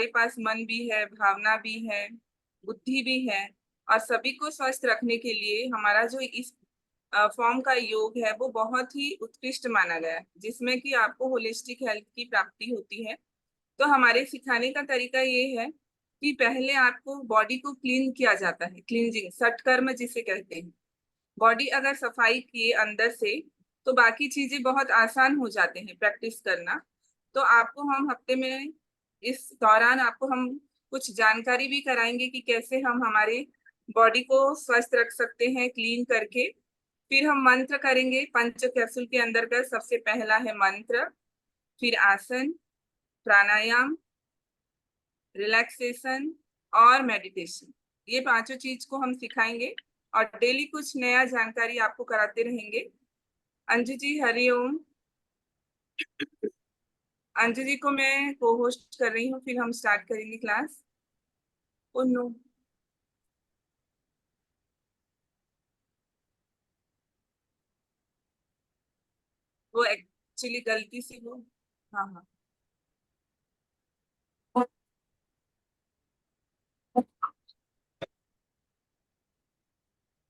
हमारे पास मन भी है, भावना भी है, बुद्धि भी है, और सभी को स्वस्थ रखने के लिए हमारा जो इस फॉर्म का योग है वो बहुत ही उत्कृष्ट माना गया है, जिसमें कि आपको होलिस्टिक हेल्थ की प्राप्ति होती है। तो हमारे सिखाने का तरीका ये है कि पहले आपको बॉडी को क्लीन किया जाता है, क्लींजिंग सटकर्म जिसे कहते हैं। बॉडी अगर सफाई किए अंदर से तो बाकी चीजें बहुत आसान हो जाते हैं प्रैक्टिस करना। तो आपको हम हफ्ते में इस दौरान आपको हम कुछ जानकारी भी कराएंगे कि कैसे हम हमारे बॉडी को स्वस्थ रख सकते हैं क्लीन करके। फिर हम मंत्र करेंगे, पंच कैप्सूल के अंदर का सबसे पहला है मंत्र, फिर आसन, प्राणायाम, रिलैक्सेशन और मेडिटेशन। ये पांचों चीज को हम सिखाएंगे और डेली कुछ नया जानकारी आपको कराते रहेंगे। अंजू जी हरिओम। अंजू जी को मैं को होस्ट कर रही हूँ, फिर हम स्टार्ट करेंगे क्लास। ओ नो, वो एक्चुअली गलती से वो, हाँ हाँ,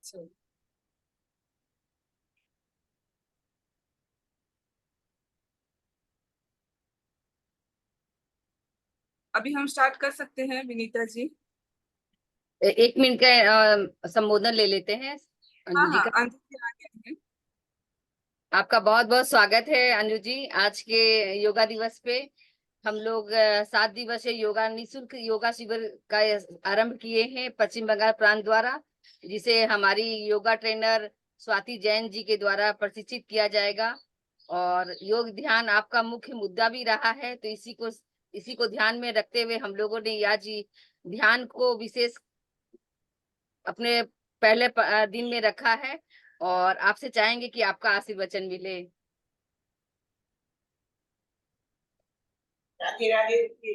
चलो अभी हम स्टार्ट कर सकते हैं विनीता जी। 1 मिनट का संबोधन ले लेते हैं हाँ अंजू जी हाँ, का। अंजू जी आ गए हैं। आपका बहुत बहुत स्वागत है अंजू जी, आज के योगा दिवस पे। हम लोग 7 दिवसीय योगा निशुल्क योगा शिविर का आरंभ किए हैं पश्चिम बंगाल प्रांत द्वारा, जिसे हमारी योगा ट्रेनर स्वाति जैन जी के द्वारा प्रशिक्षित किया जाएगा। और योग ध्यान आपका मुख्य मुद्दा भी रहा है, तो इसी को ध्यान में रखते हुए हम लोगों ने आज ध्यान को विशेष अपने पहले दिन में रखा है, और आपसे चाहेंगे कि आपका आशीर्वचन मिले। राधे राधे।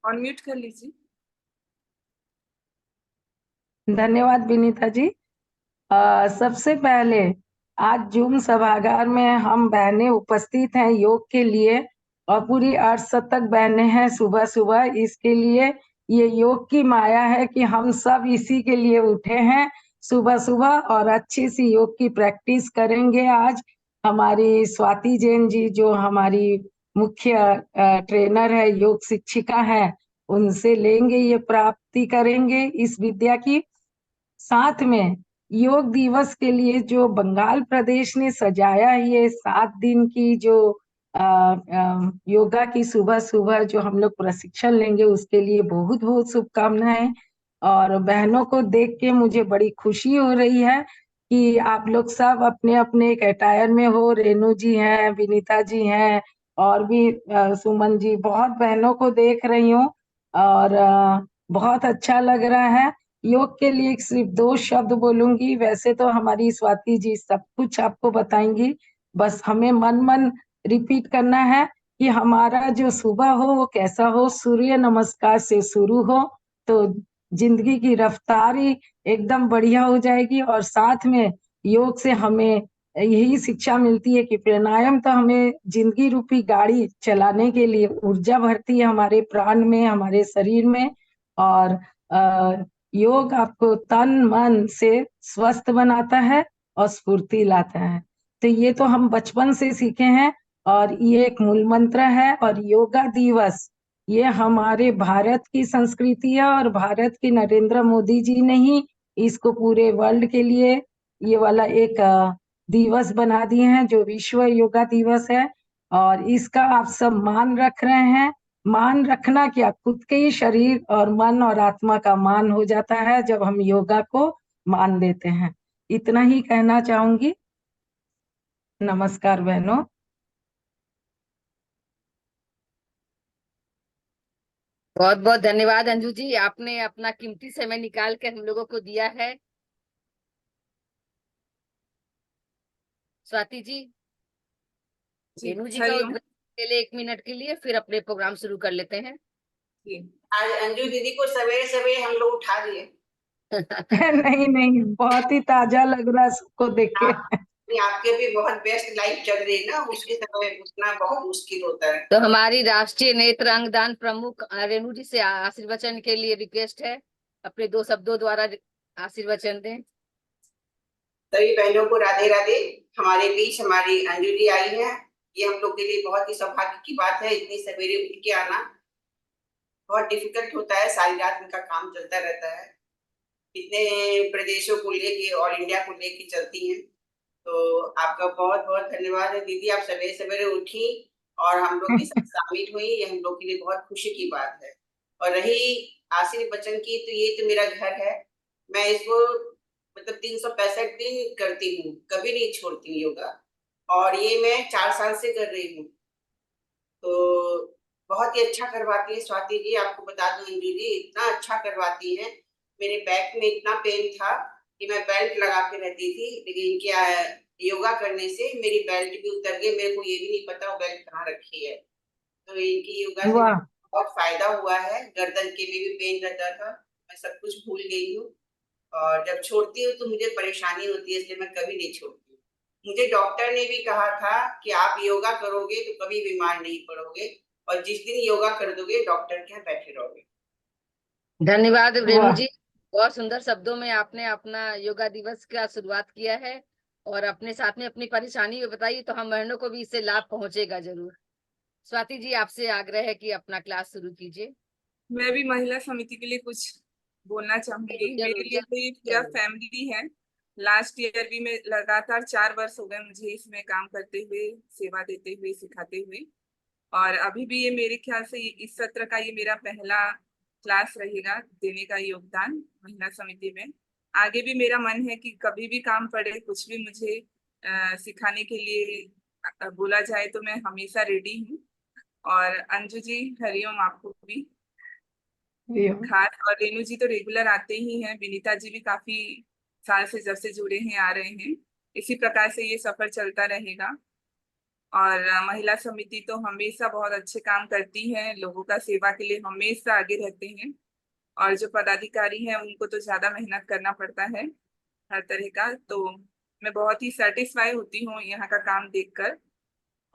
अनम्यूट कर लीजिए। धन्यवाद विनीता जी। सबसे पहले आज जूम सभागार में हम बहनें उपस्थित हैं योग के लिए, और पूरी 8 शतक बहनें हैं सुबह सुबह। इसके लिए ये योग की माया है कि हम सब इसी के लिए उठे हैं सुबह सुबह, और अच्छी सी योग की प्रैक्टिस करेंगे। आज हमारी स्वाति जैन जी जो हमारी मुख्य ट्रेनर है, योग शिक्षिका है, उनसे लेंगे, ये प्राप्ति करेंगे इस विद्या की। साथ में योग दिवस के लिए जो बंगाल प्रदेश ने सजाया, ये 7 दिन की जो योगा की सुबह सुबह जो हम लोग प्रशिक्षण लेंगे, उसके लिए बहुत बहुत शुभकामनाएं। और बहनों को देख के मुझे बड़ी खुशी हो रही है कि आप लोग सब अपने अपने एक अटायर में हो। रेणु जी हैं, विनीता जी हैं, और भी सुमन जी, बहुत बहनों को देख रही हूँ, और बहुत अच्छा लग रहा है। योग के लिए सिर्फ 2 शब्द बोलूंगी, वैसे तो हमारी स्वाति जी सब कुछ आपको बताएंगी। बस हमें मन मन रिपीट करना है कि हमारा जो सुबह हो वो कैसा हो, सूर्य नमस्कार से शुरू हो तो जिंदगी की रफ्तारी एकदम बढ़िया हो जाएगी। और साथ में योग से हमें यही शिक्षा मिलती है कि प्राणायाम तो हमें जिंदगी रूपी गाड़ी चलाने के लिए ऊर्जा भरती है हमारे प्राण में, हमारे शरीर में। और योग आपको तन मन से स्वस्थ बनाता है और स्फूर्ति लाता है। तो ये तो हम बचपन से सीखे हैं, और ये एक मूल मंत्र है। और योगा दिवस ये हमारे भारत की संस्कृति है, और भारत की नरेंद्र मोदी जी ने ही इसको पूरे वर्ल्ड के लिए ये वाला एक दिवस बना दिए हैं जो विश्व योगा दिवस है। और इसका आप सब मान रख रहे हैं। मान रखना क्या, खुद के ही शरीर और मन और आत्मा का मान हो जाता है जब हम योगा को मान देते हैं। इतना ही कहना चाहूंगी। नमस्कार बहनों। बहुत बहुत धन्यवाद अंजू जी, आपने अपना कीमती समय निकाल कर हम लोगों को दिया है। स्वाति जी, रेणु जी का हरिओम। उद्घाटन के लिए 1 मिनट के लिए, फिर अपने प्रोग्राम शुरू कर लेते हैं। आज अंजू दीदी को सवेरे सवेरे हम लोग उठा दिए। नहीं नहीं, बहुत ही ताजा लग रहा है सबको देख के। आपके भी बहुत बेस्ट लाइफ चल रही है ना, उसके समय उतना बहुत मुश्किल होता है। तो हमारी राष्ट्रीय नेत्र अंगदान प्रमुख रेणु जी से आशीर्वचन के लिए रिक्वेस्ट है, अपने 2 शब्दों द्वारा आशीर्वचन दें। सभी बहनों को राधे राधे। हमारे बीच हमारी अंजू जी आई है, ये हम लोग के लिए बहुत ही सौभाग्य की बात है। इतनी सवेरे उठ के आना बहुत डिफिकल्ट होता है, सारी रात उनका काम चलता रहता है, इतने प्रदेशों को लेके और इंडिया को लेके चलती हैं। तो आपका बहुत बहुत धन्यवाद है दीदी, आप सवेरे सवेरे उठी और हम लोग के साथ शामिल हुई, ये हम लोग के लिए बहुत खुशी की बात है। और रही आशीर्वचन की, तो ये तो मेरा घर है, मैं इसको मतलब 365 दिन करती हूँ, कभी नहीं छोड़ती हूँ योगा, और ये मैं 4 साल से कर रही हूँ। तो बहुत ही अच्छा करवाती है स्वाति जी, आपको बता दूं अंजू जी इतना अच्छा करवाती है। मेरे बैक में इतना पेन था कि मैं बेल्ट लगा के रहती थी, लेकिन क्या योगा करने से मेरी बेल्ट भी उतर गई, मेरे को ये भी नहीं पता वो बेल्ट कहाँ रखी है। तो इनकी योगा से वाह। बहुत फायदा हुआ है, गर्दन के में भी पेन रहता था, मैं सब कुछ भूल गई हूँ, और जब छोड़ती हूँ तो मुझे परेशानी होती है, इसलिए मैं कभी नहीं छोड़ती। मुझे डॉक्टर ने भी कहा था कि आप योगा करोगे तो कभी बीमार नहीं पड़ोगे, और जिस दिन योगा कर दोगे डॉक्टर के यहाँ बैठे रहोगे। धन्यवाद रेणु वाह। जी, बहुत सुंदर शब्दों में आपने अपना योगा दिवस का शुरुआत किया है और अपने साथ में अपनी परेशानी भी बताई, तो हम बहनों को भी इससे लाभ पहुंचेगा जरूर। स्वाति जी, आपसे आग्रह है कि अपना क्लास शुरू कीजिए। मैं भी महिला समिति के लिए कुछ बोलना चाहूंगी। जरूर मेरे लिए जरूर तो ये पूरा जरूर। फैमिली है। लास्ट ईयर भी मैं लगातार 4 वर्ष हो गए मुझे इसमें काम करते हुए, सेवा देते हुए, सिखाते हुए। और अभी भी ये मेरे ख्याल से इस सत्र का ये मेरा पहला क्लास रहेगा देने का योगदान महिला समिति में। आगे भी मेरा मन है कि कभी भी काम पड़े, कुछ भी मुझे सिखाने के लिए बोला जाए तो मैं हमेशा रेडी हूँ। और अंजू जी, हरिओम आपको भी खास। और रेणु जी तो रेगुलर आते ही हैं, विनीता जी भी काफी साल से जब से जुड़े हैं आ रहे हैं। इसी प्रकार से ये सफर चलता रहेगा। और महिला समिति तो हमेशा बहुत अच्छे काम करती है, लोगों का सेवा के लिए हमेशा आगे रहते हैं। और जो पदाधिकारी हैं उनको तो ज्यादा मेहनत करना पड़ता है हर तरह का। तो मैं बहुत ही सेटिस्फाई होती हूँ यहाँ का काम देखकर,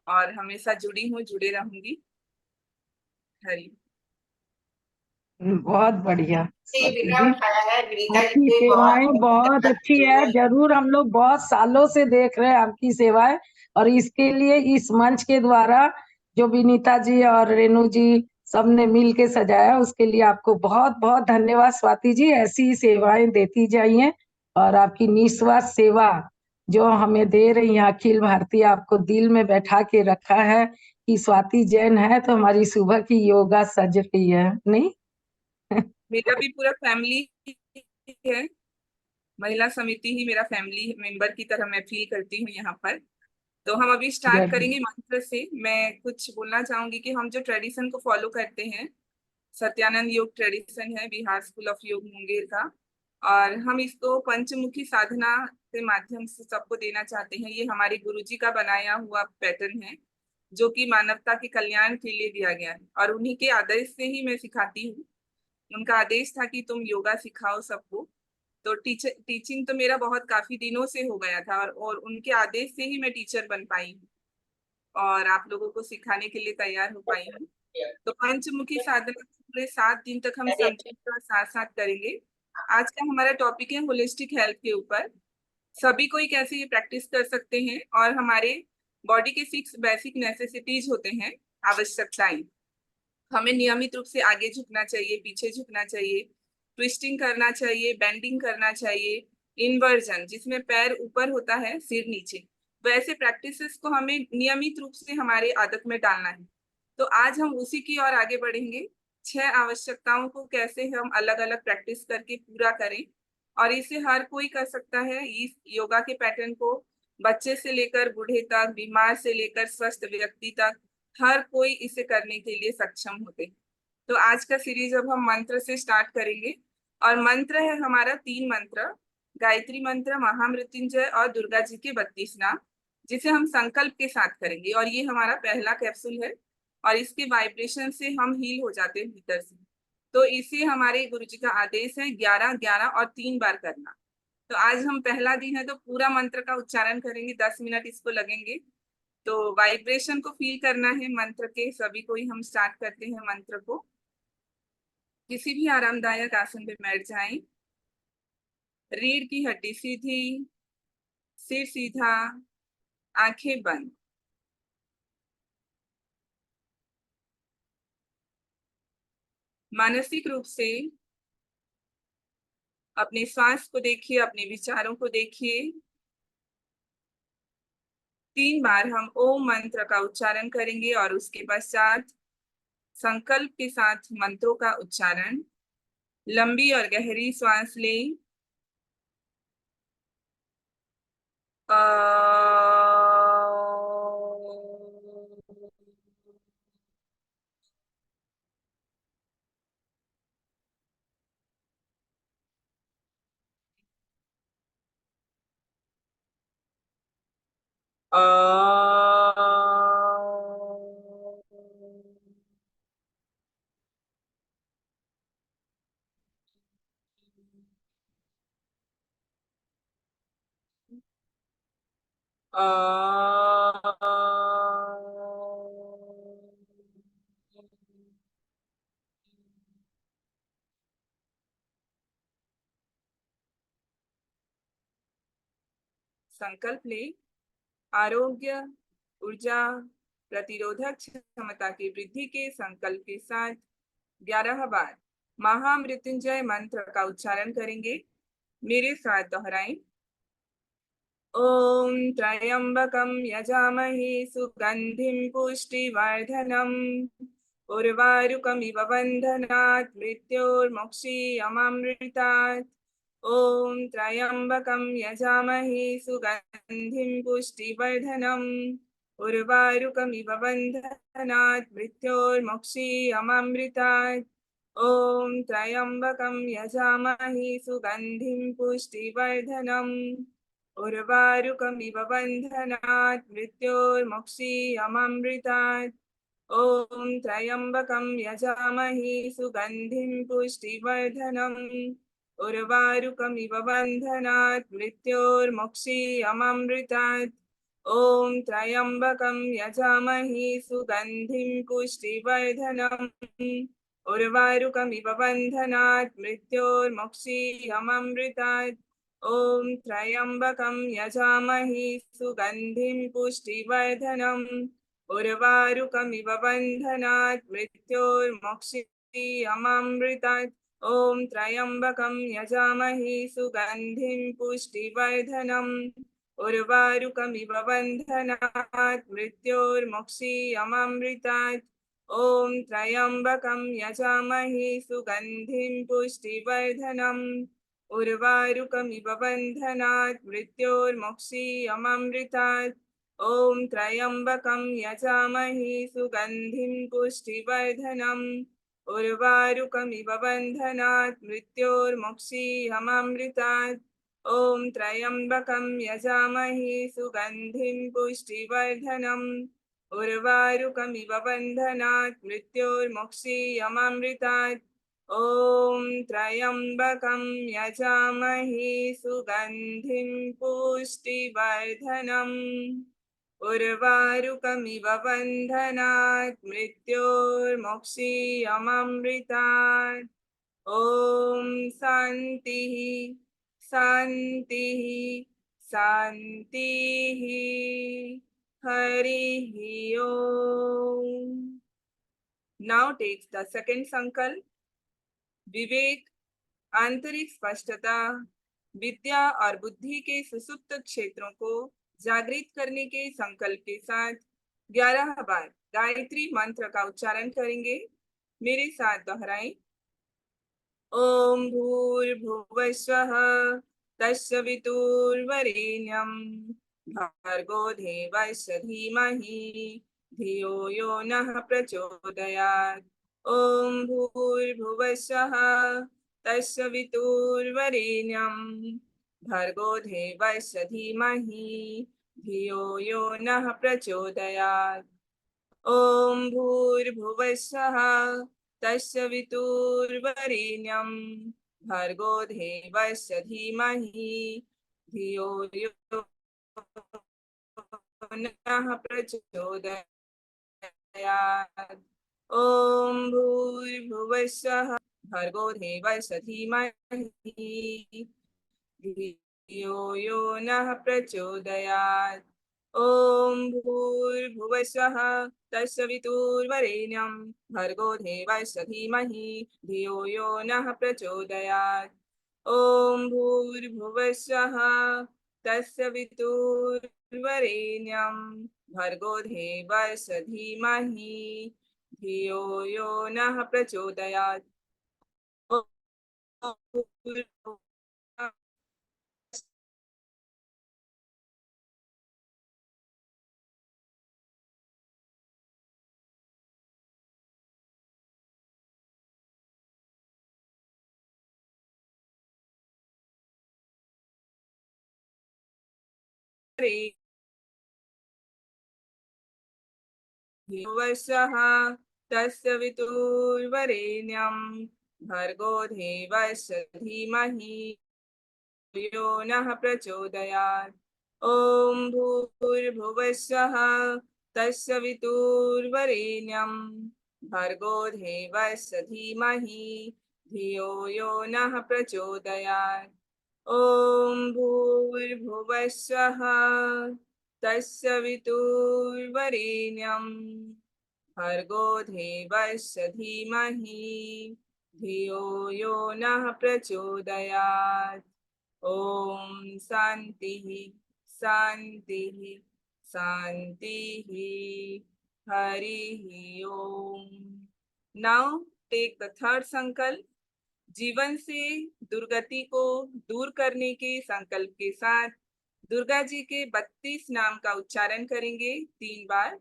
और हमेशा जुड़ी हूँ, जुड़े रहूंगी। हरी। बहुत बढ़िया ये स्वाति विनय जी, उठाया है, विनीता जी आपकी को सेवाएं बहुत बहुत अच्छी है। जरूर हम लोग बहुत सालों से देख रहे हैं आपकी सेवाएं, और इसके लिए इस मंच के द्वारा जो विनीता जी और रेणु जी सबने मिल के सजाया, उसके लिए आपको बहुत बहुत धन्यवाद स्वाति जी। ऐसी ही सेवाएं देती जाइए, और आपकी निस्वार्थ सेवा जो हमें दे रही है अखिल भारतीय, आपको दिल में बैठा के रखा है कि स्वाति जैन है तो हमारी सुबह की योगा सज रही है, नहीं? मेरा भी पूरा फैमिली है, महिला समिति ही मेरा फैमिली मेंबर की तरह मैं फील करती हूँ यहाँ पर। तो हम अभी स्टार्ट जरूर। करेंगे मंत्र से। मैं कुछ बोलना चाहूंगी कि हम जो ट्रेडिशन को फॉलो करते हैं, सत्यानंद योग ट्रेडिशन है बिहार स्कूल ऑफ योग मुंगेर का, और हम इसको पंचमुखी साधना के माध्यम से सबको देना चाहते हैं। ये हमारे गुरुजी का बनाया हुआ पैटर्न है, जो कि मानवता के कल्याण के लिए दिया गया है, और उन्हीं के आदेश से ही मैं सिखाती हूँ। उनका आदेश था कि तुम योगा सिखाओ सबको। तो टीचिंग तो मेरा बहुत काफी दिनों से हो गया था, और उनके आदेश से ही मैं टीचर बन पाई हूँ और आप लोगों को सिखाने के लिए तैयार हो पाई हूँ। तो पंचमुखी साधना पूरे 7 दिन तक हम संक्षिप्त और साथ साथ करेंगे। आज का हमारा टॉपिक है होलिस्टिक हेल्थ के ऊपर। सभी कोई कैसे ये प्रैक्टिस कर सकते हैं, और हमारे बॉडी के 6 बेसिक नेसेसिटीज होते हैं, आवश्यकताएं। हमें नियमित रूप से आगे झुकना चाहिए, पीछे झुकना चाहिए, ट्विस्टिंग करना चाहिए, बेंडिंग करना चाहिए, इन्वर्जन जिसमें पैर ऊपर होता है सिर नीचे। वैसे प्रैक्टिसेस को हमें नियमित रूप से हमारे आदत में डालना है। तो आज हम उसी की ओर आगे बढ़ेंगे। 6 आवश्यकताओं को कैसे हम अलग अलग प्रैक्टिस करके पूरा करें, और इसे हर कोई कर सकता है। इस योगा के पैटर्न को बच्चे से लेकर बूढ़े तक, बीमार से लेकर स्वस्थ व्यक्ति तक, हर कोई इसे करने के लिए सक्षम होते हैं। तो आज का सीरीज अब हम मंत्र से स्टार्ट करेंगे, और मंत्र है हमारा 3 मंत्र, गायत्री मंत्र, महामृत्युंजय और दुर्गा जी के 32 नाम, जिसे हम संकल्प के साथ करेंगे। और ये हमारा पहला कैप्सूल है, और इसके वाइब्रेशन से हम हील हो जाते हैं भीतर से। तो इसे हमारे गुरु जी का आदेश है 11 11 और 3 बार करना। तो आज हम पहला दिन है तो पूरा मंत्र का उच्चारण करेंगे, 10 मिनट इसको लगेंगे। तो वाइब्रेशन को फील करना है मंत्र के, सभी को ही हम स्टार्ट करते हैं मंत्र को। किसी भी आरामदायक आसन पे बैठ जाएं। रीढ़ की हड्डी सीधी, सिर सीधा, आंखें बंद। मानसिक रूप से अपने श्वास को देखिए, अपने विचारों को देखिए। 3 बार हम ओम मंत्र का उच्चारण करेंगे और उसके पश्चात संकल्प के साथ मंत्रों का उच्चारण। लंबी और गहरी श्वास लें। संकल्प ले। आरोग्य, ऊर्जा, प्रतिरोधक क्षमता की वृद्धि के संकल्प के साथ 11 बार महामृत्युंजय मंत्र का उच्चारण करेंगे। मेरे साथ दोहराएं। ओम त्र्यंबकं यजामहे सुगंधिं पुष्टिवर्धनम् उर्वारुकमिव बन्धनात् मृत्योर्मुक्षीयमामृतात्। ओम त्र्यंबकं यजामहे सुगंधिं पुष्टिवर्धनम् उर्वारुकमिव बन्धनात् मृत्योर्मुक्षीयमामृतात्। ओम त्र्यंबकं यजामहे सुगंधिं पुष्टिवर्धनम् उर्वारुकमिव बन्धनात् मृत्योर्मुक्षीयमामृतात्। ओम त्र्यंबकं यजामहे सुगंधिं पुष्टिवर्धनम् उर्वारुकमिव बन्धनात् मृत्योर्मुक्षीयमामृतात्। ओम त्र्यंबकं यजामहे सुगंधिं पुष्टिवर्धनम् उर्वारुकमिव बन्धनात् मृत्योर्मुक्षीयमामृतात्। ओम त्र्यंबकं यजामहे सुगंधिं पुष्टिवर्धनम् उर्वारुकमिव बन्धनात् मृत्योर्मुक्षीयमामृतात्। ओम त्र्यंबकं यजामहे सुगंधिं पुष्टिवर्धनम् उर्वारुकमिव बन्धनात् मृत्योर्मुक्षीयमामृतात्। ओम त्र्यंबकं यजामहे सुगंधिं पुष्टिवर्धनम् उर्वारुकमिव बन्धनात् मृत्योर्मुक्षीयमामृतात्। ओम त्र्यंबकं यजामहे सुगंधिं पुष्टिवर्धनम् उर्वारुकमिव बन्धनात् मृत्योर्मुक्षीयमामृतात्। ओम त्र्यंबकं यजामहे सुगंधिं पुष्टिवर्धनम् उर्वारुकमिव बन्धनात् मृत्योर्मुक्षीयमामृतात्। ओम त्र्यंबकं यजामहे सुगंधिं पुष्टिवर्धनम् उर्वारुकमिव बन्धनात् मृत्योर्मुक्षीयमामृतात्। ओम शान्तिः शान्तिः शान्तिः। हरिः ओम। Now takes the second संकल्प। विवेक, आंतरिक स्पष्टता, विद्या और बुद्धि के सुसुप्त क्षेत्रों को जागृत करने के संकल्प के साथ 11 बार गायत्री मंत्र का उच्चारण करेंगे। मेरे साथ दोहराएं। ओम भूर्भुवस्वः तत्सवितुर्वरेण्यं भर्गो देवस्य धीमहि धियो यो नः प्रचोदयात्। ओम भूर्भुवस्वः तत्सवितुर्वरेण्यं भर्गो देवस्य धीमहि धियो यो नः प्रचोदयात्। ओम भूर्भुवस्वः तत्सवितुर्वरेण्यं भर्गो देवस्य धीमहि धियो यो नः प्रचोदयात्। ॐ भूर्भुवस्सुः भर्गो देवस्य धीमहि धियो यो नः प्रचोदयात्। ॐ भूर्भुवस्सुः तत्सवितुर्वरेण्यं भर्गो देवस्य धीमहि धियो यो नः प्रचोदयात्। ॐ भूर्भुवस्सुः तत्सवितुर्वरेण्यं भर्गो देवस्य धीमहि धियो यो नः प्रचोदयात्। ॐ भूर्भुवस्सुः भुवस्सुः तत्सवितुर्वरेण्यं भर्गो देवस्य धीमहि यो नः प्रचोदयात्। ॐ भूर्भुवस्सुः तत्सवितुर्वरेण्यं भर्गो देवस्य धीमहि धियो यो नः प्रचोदयात्। ॐ भूर्भुवस्सुः तत्सवितुर्वरेण्यं भर्गो देवस्य धीमहि धियो यो नः प्रचोदयात्। ॐ शान्तिः शान्तिः शान्तिः हरिः ॐ। Now take the third संकल्प। जीवन से दुर्गति को दूर करने के संकल्प के साथ दुर्गा जी के 32 नाम का उच्चारण करेंगे 3 बार।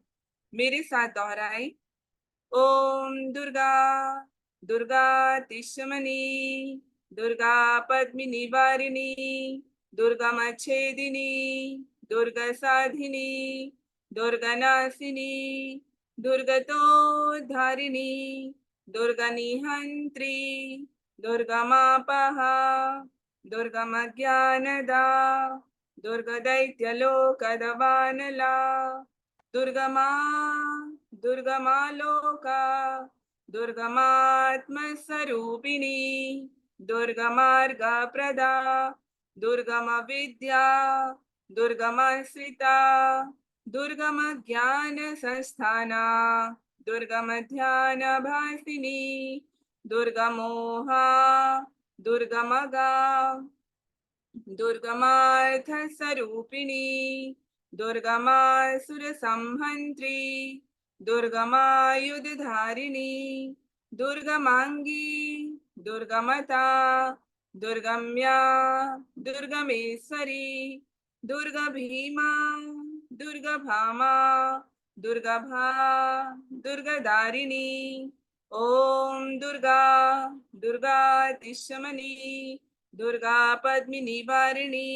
मेरे साथ दोहराएं। ओम दुर्गा दुर्गा तिष्ठमणि दुर्गा पद्मिनी वारिणी दुर्गा मच्छेदिनी दुर्गा साधिनी दुर्गा नासिनी दुर्गतोद्धारिणी दुर्गा निहंत्री दुर्गा मापहा दुर्गा मज्ञानदा दुर्गा दैत्यलोकदवानला दुर्गमा दुर्गमा लोका दुर्गमात्मस्वरूपिणी दुर्गमार्गा प्रदा दुर्गम विद्या दुर्गम श्रिता दुर्गम ज्ञान संस्थाना दुर्गम ध्यान भासिनी दुर्गमोहा दुर्गमगा दुर्गमार्थ स्वरूपिणी दुर्गमासुर संहंत्री दुर्गमायुधधारिणी दुर्गमांगी दुर्गमता दुर्गम्या दुर्गमेश्वरी दुर्गा भीमा दुर्गा भामा दुर्गा भा दुर्गा दारिणी। ओम दुर्गा दुर्गा तिष्ठमणि दुर्गा पद्मिनी वारिणी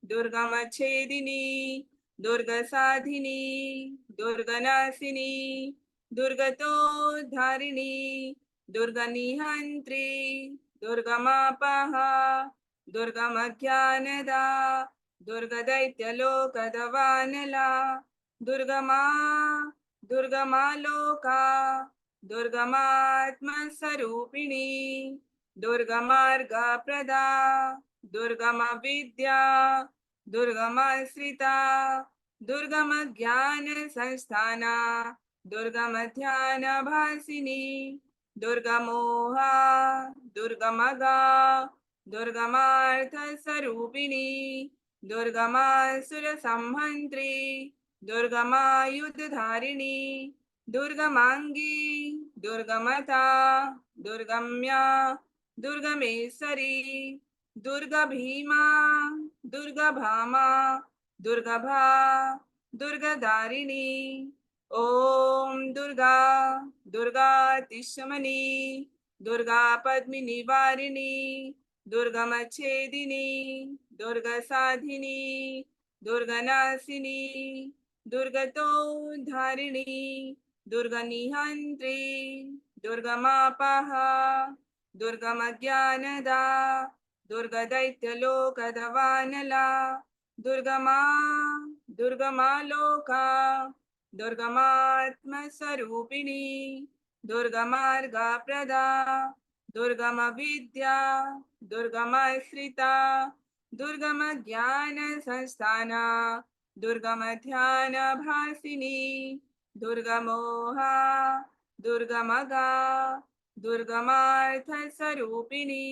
दुर्गा मच्छेदिनी दुर्गा साधिनी दुर्गा नासिनी दुर्गतोद्धारिणी दुर्गा निहंत्री दुर्गा मापहा दुर्गा मज्ञानदा दुर्गा दैत्यलोकदवानला दुर्गमा लोका दुर्गमात्मस्वरूपिणी दुर्गमार्गा प्रदा दुर्गम विद्या दुर्गम श्रिता दुर्गम ज्ञान संस्थाना दुर्गम ध्यान भासिनी दुर्गमोहा दुर्गमगा दुर्गमार्थ स्वरूपिणी दुर्गमासुर संहंत्री दुर्गमायुधधारिणी दुर्गमांगी दुर्गमता दुर्गम्या दुर्गमेश्वरी दुर्गा भीमा दुर्गा भामा दुर्गा भा दुर्गा दारिणी। ओम दुर्गा दुर्गा तिष्ठमणि दुर्गा पद्मिनी वारिणी दुर्गा मच्छेदिनी दुर्गा साधिनी दुर्गा नासिनी दुर्गतोद्धारिणी दुर्गा निहंत्री दुर्गा मापहा दुर्गम ज्ञानदा दुर्गदैत्यलोकदवानला दुर्गमा दुर्गमालोका दुर्गमात्मस्वरूपिणी दुर्गमार्गप्रदा दुर्गमविद्या दुर्गमाश्रिता दुर्गमज्ञानसंस्थाना दुर्गमध्यानभासिनी दुर्गमोहा दुर्गमगा दुर्गमार्थस्वरूपिणी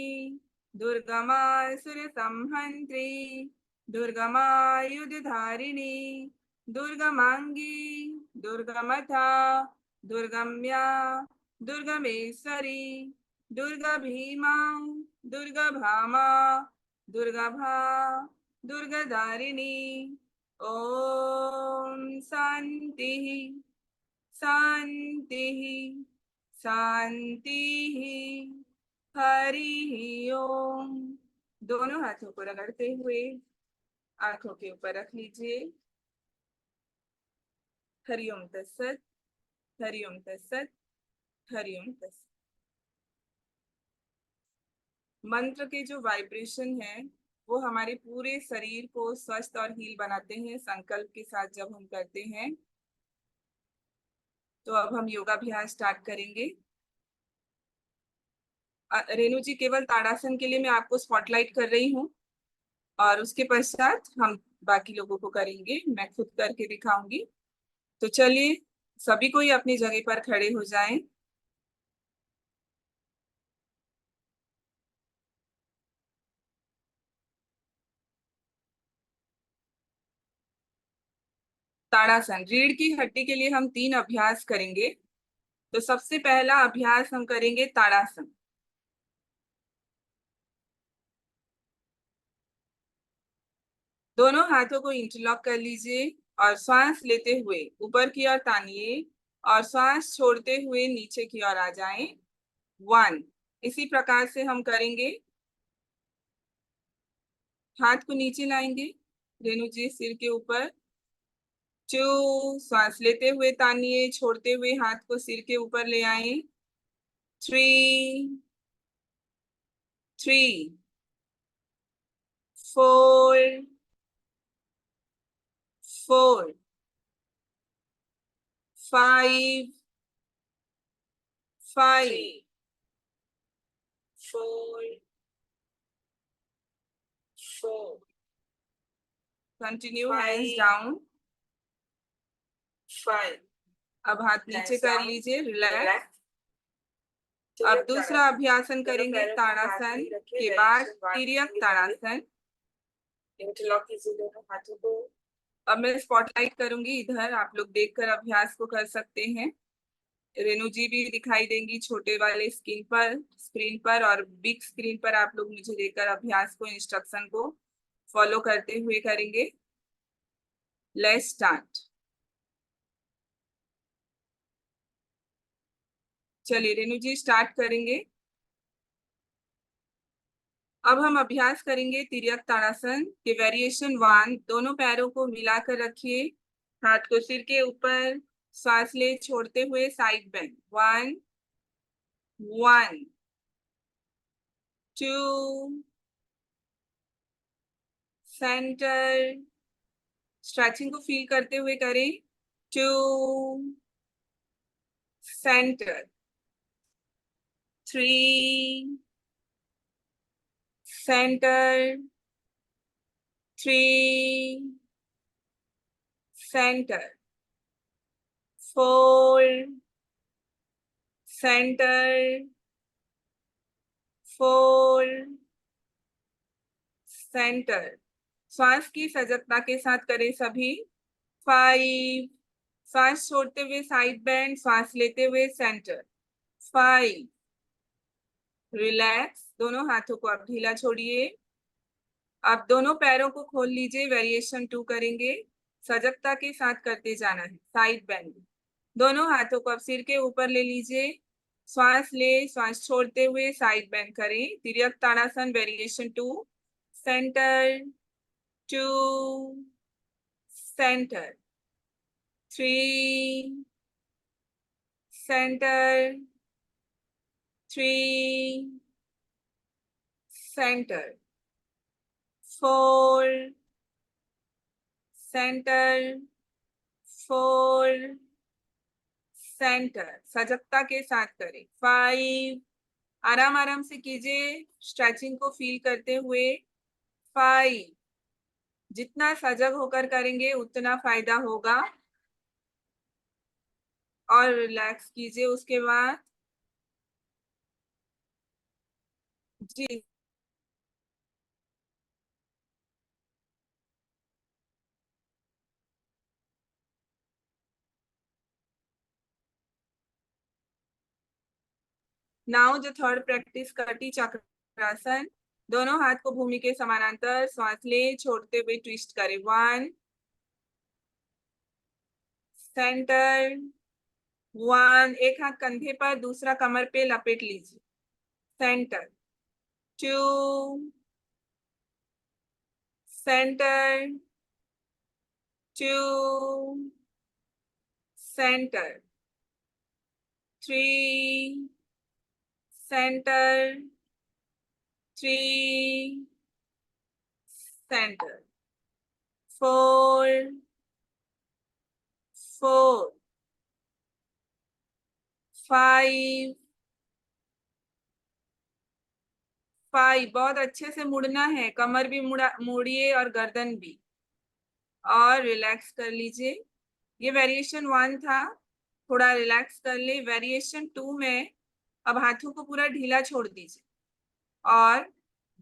दुर्गमासुरसंहन्त्री दुर्गमायुधधारिणी दुर्गमांगी दुर्गमथा दुर्गम्या दुर्गमेश्वरी दुर्गभीमा दुर्गभामा दुर्गभा दुर्गधारिणी ओम शांति शांति शांति हरि ओम। दोनों हाथों को रगड़ते हुए आंखों के ऊपर रख लीजिए। हरि ओम तत्सत, हरि ओम तत्सत, हरि ओम तत्सत। मंत्र के जो वाइब्रेशन है वो हमारे पूरे शरीर को स्वस्थ और हील बनाते हैं संकल्प के साथ जब हम करते हैं। तो अब हम योगाभ्यास स्टार्ट करेंगे। रेणु जी, केवल ताड़ासन के लिए मैं आपको स्पॉटलाइट कर रही हूँ और उसके पश्चात हम बाकी लोगों को करेंगे, मैं खुद करके दिखाऊंगी। तो चलिए सभी कोई अपनी जगह पर खड़े हो जाएं। ताड़ासन, रीढ़ की हड्डी के लिए हम 3 अभ्यास करेंगे। तो सबसे पहला अभ्यास हम करेंगे ताड़ासन। दोनों हाथों को इंटरलॉक कर लीजिए और श्वास लेते हुए ऊपर की ओर तानिए और श्वास छोड़ते हुए नीचे की ओर आ जाएं। 1। इसी प्रकार से हम करेंगे। हाथ को नीचे लाएंगे रेणु जी सिर के ऊपर। 2। श्वास लेते हुए तानिए, छोड़ते हुए हाथ को सिर के ऊपर ले आए। 3 3 4 4 5 5 4 4। Continue, hands down. 5। अब हाथ नीचे कर लीजिए, रिलैक्स। अब दूसरा अभ्यासन करेंगे ताड़ासन के बाद तिर्यक ताड़ासन। इंटरलॉक कीजिए दोनों हाथों को। अब मैं स्पॉटलाइट करूंगी, इधर आप लोग देखकर अभ्यास को कर सकते हैं। रेणु जी भी दिखाई देंगी छोटे वाले स्क्रीन पर और बिग स्क्रीन पर आप लोग मुझे देकर अभ्यास को, इंस्ट्रक्शन को फॉलो करते हुए करेंगे। Let's start. चलिए रेणु जी स्टार्ट करेंगे। अब हम अभ्यास करेंगे तिर्यक ताड़ासन के वेरिएशन 1। दोनों पैरों को मिलाकर रखिए, हाथ को सिर के ऊपर, श्वास ले छोड़ते हुए साइड बेंड। 1 1 2 सेंटर, स्ट्रेचिंग को फील करते हुए करें। 2 center, 3 center, 3 centre, 4 centre, 4 centre. श्वास की सजगता के साथ करें सभी। 5 श्वास छोड़ते हुए साइड बेंड, श्वास लेते हुए सेंटर। 5 रिलैक्स। दोनों हाथों को अब ढीला छोड़िए। अब दोनों पैरों को खोल लीजिए, वेरिएशन 2 करेंगे। सजगता के साथ करते जाना है, साइड बेंड। दोनों हाथों को अब सिर के ऊपर ले लीजिए, श्वास ले, श्वास छोड़ते हुए साइड बेंड करें। Tiryak Tadasana variation 2। Center, 2 center, 3 center, 3 center, 4, center, 4, center। सजगता के साथ करें। 5, आराम आराम से कीजिए, स्ट्रेचिंग को फील करते हुए। 5, जितना सजग होकर करेंगे उतना फायदा होगा। और रिलैक्स कीजिए उसके बाद। जी, नाउ जो थर्ड प्रैक्टिस कटी चक्रासन, दोनों हाथ को भूमि के समानांतर, सांस ले छोड़ते हुए ट्विस्ट करें। 1, सेंटर, 1, एक हाथ कंधे पर, दूसरा कमर पे लपेट लीजिए। Centre, 2, center, 2, center, 3, center, 3, centre, 4, 4, 5, 5। बहुत अच्छे से मुड़ना है, कमर भी मुड़िए और गर्दन भी। और रिलैक्स कर लीजिए। ये वेरिएशन 1 था, थोड़ा रिलैक्स कर ले। वेरिएशन 2 में अब हाथों को पूरा ढीला छोड़ दीजिए और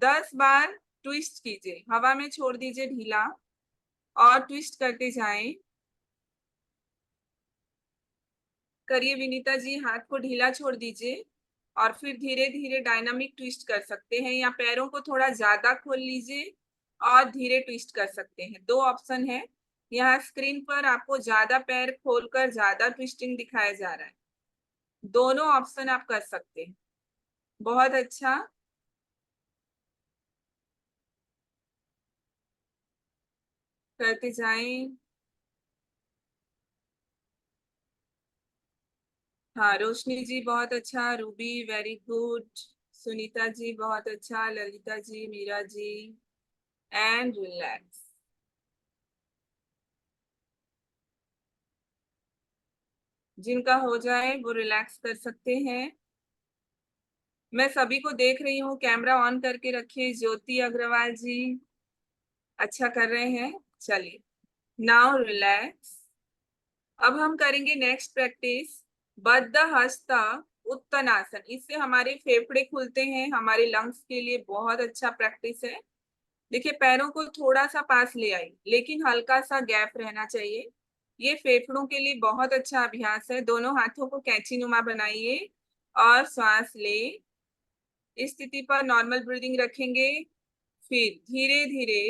10 बार ट्विस्ट कीजिए। हवा में छोड़ दीजिए ढीला और ट्विस्ट करते जाएं। करिए विनीता जी, हाथ को ढीला छोड़ दीजिए और फिर धीरे धीरे डायनामिक ट्विस्ट कर सकते हैं, या पैरों को थोड़ा ज्यादा खोल लीजिए और धीरे ट्विस्ट कर सकते हैं। 2 ऑप्शन है। यहाँ स्क्रीन पर आपको ज्यादा पैर खोलकर ज्यादा ट्विस्टिंग दिखाया जा रहा है। दोनों ऑप्शन आप कर सकते हैं। बहुत अच्छा। करते जाएं। हाँ, रोशनी जी बहुत अच्छा, Ruby very good, Sunita ji बहुत अच्छा, ललिता जी, मीरा जी। And relax. जिनका हो जाए वो रिलैक्स कर सकते हैं। मैं सभी को देख रही हूँ, कैमरा ऑन करके रखिए। ज्योति अग्रवाल जी अच्छा कर रहे हैं। चलिए, नाउ रिलैक्स। अब हम करेंगे नेक्स्ट प्रैक्टिस, बद्ध हस्त उत्तनासन। इससे हमारे फेफड़े खुलते हैं, हमारे लंग्स के लिए बहुत अच्छा प्रैक्टिस है। देखिए, पैरों को थोड़ा सा पास ले आई, लेकिन हल्का सा गैप रहना चाहिए। ये फेफड़ों के लिए बहुत अच्छा अभ्यास है। दोनों हाथों को कैंची नुमा बनाइए और श्वास ले। इस स्थिति पर नॉर्मल ब्रीदिंग रखेंगे। फिर धीरे धीरे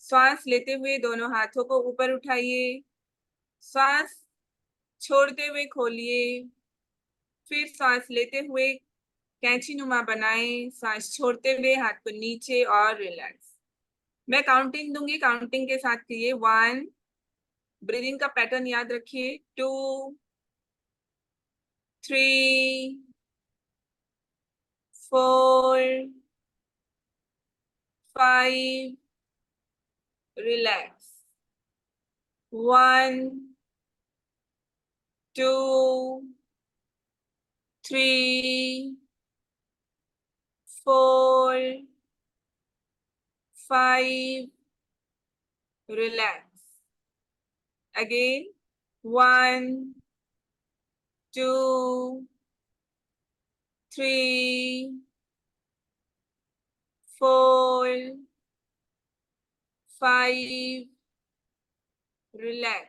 श्वास लेते हुए दोनों हाथों को ऊपर उठाइए, श्वास छोड़ते हुए खोलिए। फिर सांस लेते हुए कैंची नुमा बनाएं, सांस छोड़ते हुए हाथ को नीचे और रिलैक्स। मैं काउंटिंग दूंगी, काउंटिंग के साथ कीजिए। 1, ब्रीदिंग का पैटर्न याद रखिए। 2, 3, 4, 5, relax. 1, 2, 3, 4, 5, relax. Again, 1, 2, 3, 4, 5, relax.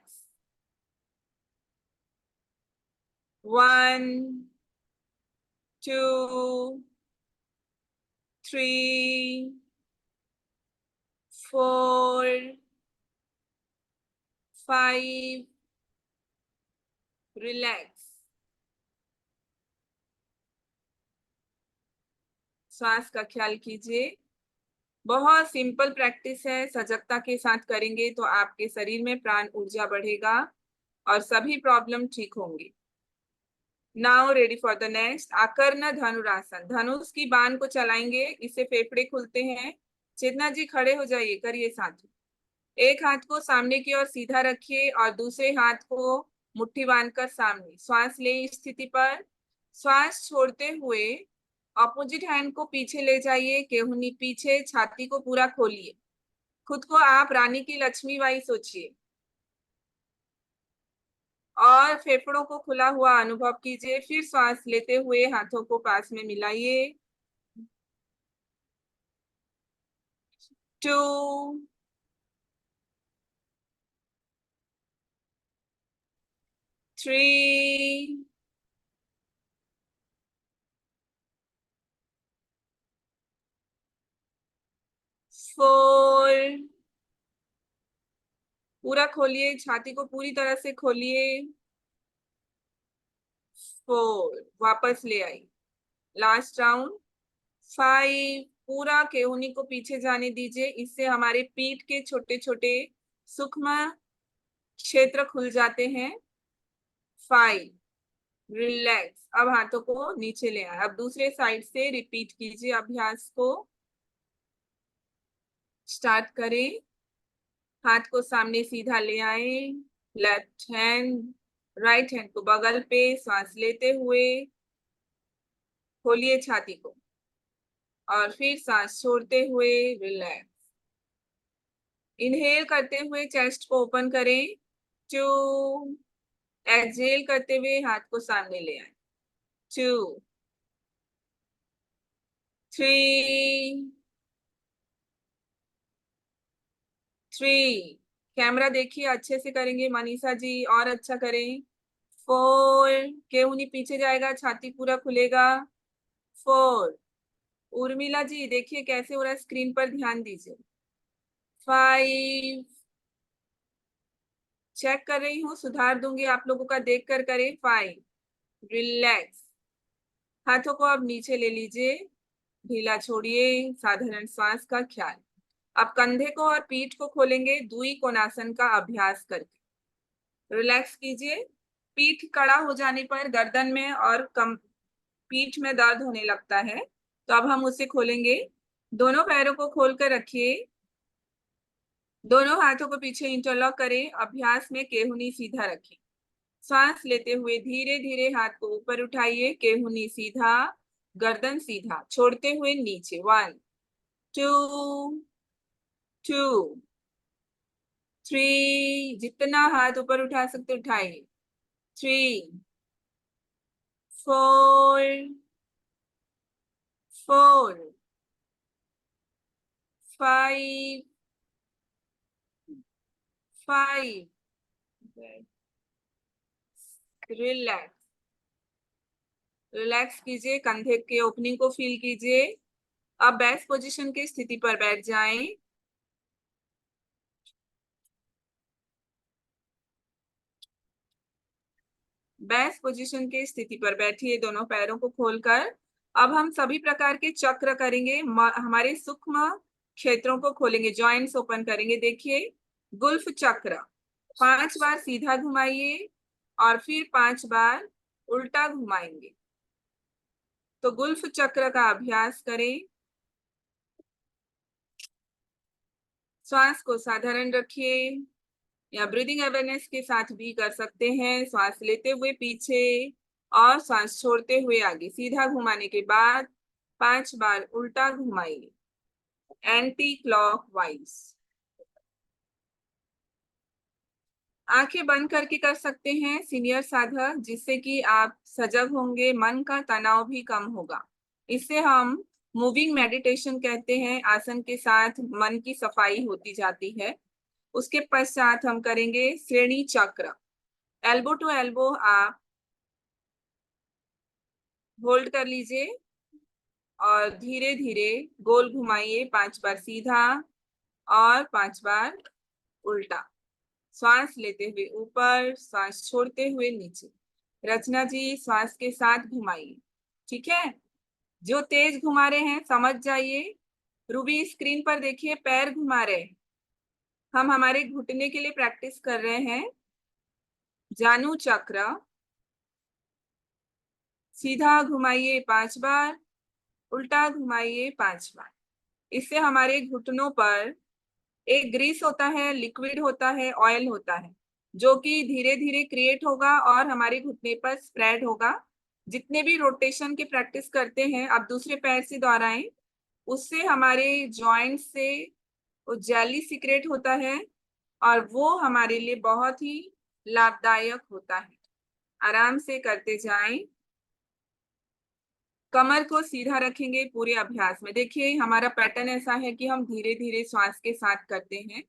1, 2, 3, 4, 5, relax. श्वास का ख्याल कीजिए। बहुत सिंपल प्रैक्टिस है, सजगता के साथ करेंगे तो आपके शरीर में प्राण ऊर्जा बढ़ेगा और सभी प्रॉब्लम ठीक होंगी। Now ready for the next Akarna Dhanurasana. धनुष की बाण को चलाएंगे, इससे फेफड़े खुलते हैं। चेतना जी खड़े हो जाइए, करिए साथ। एक हाथ को सामने की ओर सीधा रखिए और दूसरे हाथ को मुट्ठी बांधकर सामने। श्वास ले इस स्थिति पर। श्वास छोड़ते हुए ऑपोजिट हैंड को पीछे ले जाइए, केहूनी पीछे, छाती को पूरा खोलिए। खुद को आप रानी की लक्ष्मीबाई सोचिए और फेफड़ों को खुला हुआ अनुभव कीजिए। फिर सांस लेते हुए हाथों को पास में मिलाइए। 2 3 4 पूरा खोलिए, छाती को पूरी तरह से खोलिए। 4 वापस ले आई। Last round. 5 पूरा केहूनी को पीछे जाने दीजिए, इससे हमारे पीठ के छोटे छोटे सूक्ष्म क्षेत्र खुल जाते हैं। 5 रिलैक्स। अब हाथों को नीचे ले आए। अब दूसरे साइड से रिपीट कीजिए अभ्यास को। स्टार्ट करें। हाथ को सामने सीधा ले आए। लेफ्ट हैंड, राइट हैंड को बगल पे, सांस लेते हुए खोलिए छाती को और फिर सांस छोड़ते हुए रिलैक्स। इनहेल करते हुए चेस्ट को ओपन करें। 2 एक्सहेल करते हुए हाथ को सामने ले आए। 2 3 3 कैमरा देखिए, अच्छे से करेंगे मनीषा जी, और अच्छा करें। 4 केहूनी पीछे जाएगा, छाती पूरा खुलेगा। 4 उर्मिला जी देखिए कैसे हो रहा है, स्क्रीन पर ध्यान दीजिए। 5 चेक कर रही हूँ, सुधार दूंगी आप लोगों का, देख कर करें। 5 रिलैक्स। हाथों को अब नीचे ले लीजिए, ढीला छोड़िए, साधारण श्वास का ख्याल। अब कंधे को और पीठ को खोलेंगे द्वि कोणासन का अभ्यास करके। रिलैक्स कीजिए। पीठ कड़ा हो जाने पर गर्दन में और कम पीठ में दर्द होने लगता है, तो अब हम उसे खोलेंगे। दोनों पैरों को खोलकर रखिए। दोनों हाथों को पीछे इंटरलॉक करें। अभ्यास में केहूनी सीधा रखें। सांस लेते हुए धीरे धीरे हाथ को ऊपर उठाइए, केहूनी सीधा, गर्दन सीधा, छोड़ते हुए नीचे। 1 2 2 3 जितना हाथ ऊपर उठा सकते उठाइए। 3 4 4 5 5 रिलैक्स। रिलैक्स कीजिए, कंधे के ओपनिंग को फील कीजिए। अब बेस्ट पोजीशन की स्थिति पर बैठ जाएं। बेस्ट पोजीशन की स्थिति पर बैठिए, दोनों पैरों को खोलकर। अब हम सभी प्रकार के चक्र करेंगे, हमारे सूक्ष्म क्षेत्रों को खोलेंगे, जॉइंट्स ओपन करेंगे। देखिए, गुल्फ चक्र 5 बार सीधा घुमाइए और फिर 5 बार उल्टा घुमाएंगे। तो गुल्फ चक्र का अभ्यास करें। श्वास को साधारण रखिए या ब्रीदिंग अवेयरनेस के साथ भी कर सकते हैं। श्वास लेते हुए पीछे और श्वास छोड़ते हुए आगे। सीधा घुमाने के बाद 5 बार उल्टा घुमाइए, एंटी क्लॉकवाइज। आंखें बंद करके कर सकते हैं सीनियर साधक, जिससे कि आप सजग होंगे, मन का तनाव भी कम होगा। इससे हम मूविंग मेडिटेशन कहते हैं। आसन के साथ मन की सफाई होती जाती है। उसके पश्चात हम करेंगे श्रेणी चक्र। एल्बो टू एल्बो आप होल्ड कर लीजिए और धीरे धीरे गोल घुमाइए, 5 बार सीधा और 5 बार उल्टा। श्वास लेते हुए ऊपर, श्वास छोड़ते हुए नीचे। रचना जी श्वास के साथ घुमाइए, ठीक है। जो तेज घुमा रहे हैं समझ जाइए। रूबी स्क्रीन पर देखिए, पैर घुमा रहे हैं। हम हमारे घुटने के लिए प्रैक्टिस कर रहे हैं। जानू चक्र, सीधा घुमाइए 5 बार, उल्टा घुमाइए 5 बार। इससे हमारे घुटनों पर एक ग्रीस होता है, लिक्विड होता है, ऑयल होता है, जो कि धीरे धीरे क्रिएट होगा और हमारे घुटने पर स्प्रेड होगा। जितने भी रोटेशन की प्रैक्टिस करते हैं, आप दूसरे पैर से दोहराएं, उससे हमारे जॉइंट से वो जेली सीक्रेट होता है और वो हमारे लिए बहुत ही लाभदायक होता है। आराम से करते जाएं। कमर को सीधा रखेंगे पूरे अभ्यास में। देखिए हमारा पैटर्न ऐसा है कि हम धीरे धीरे श्वास के साथ करते हैं।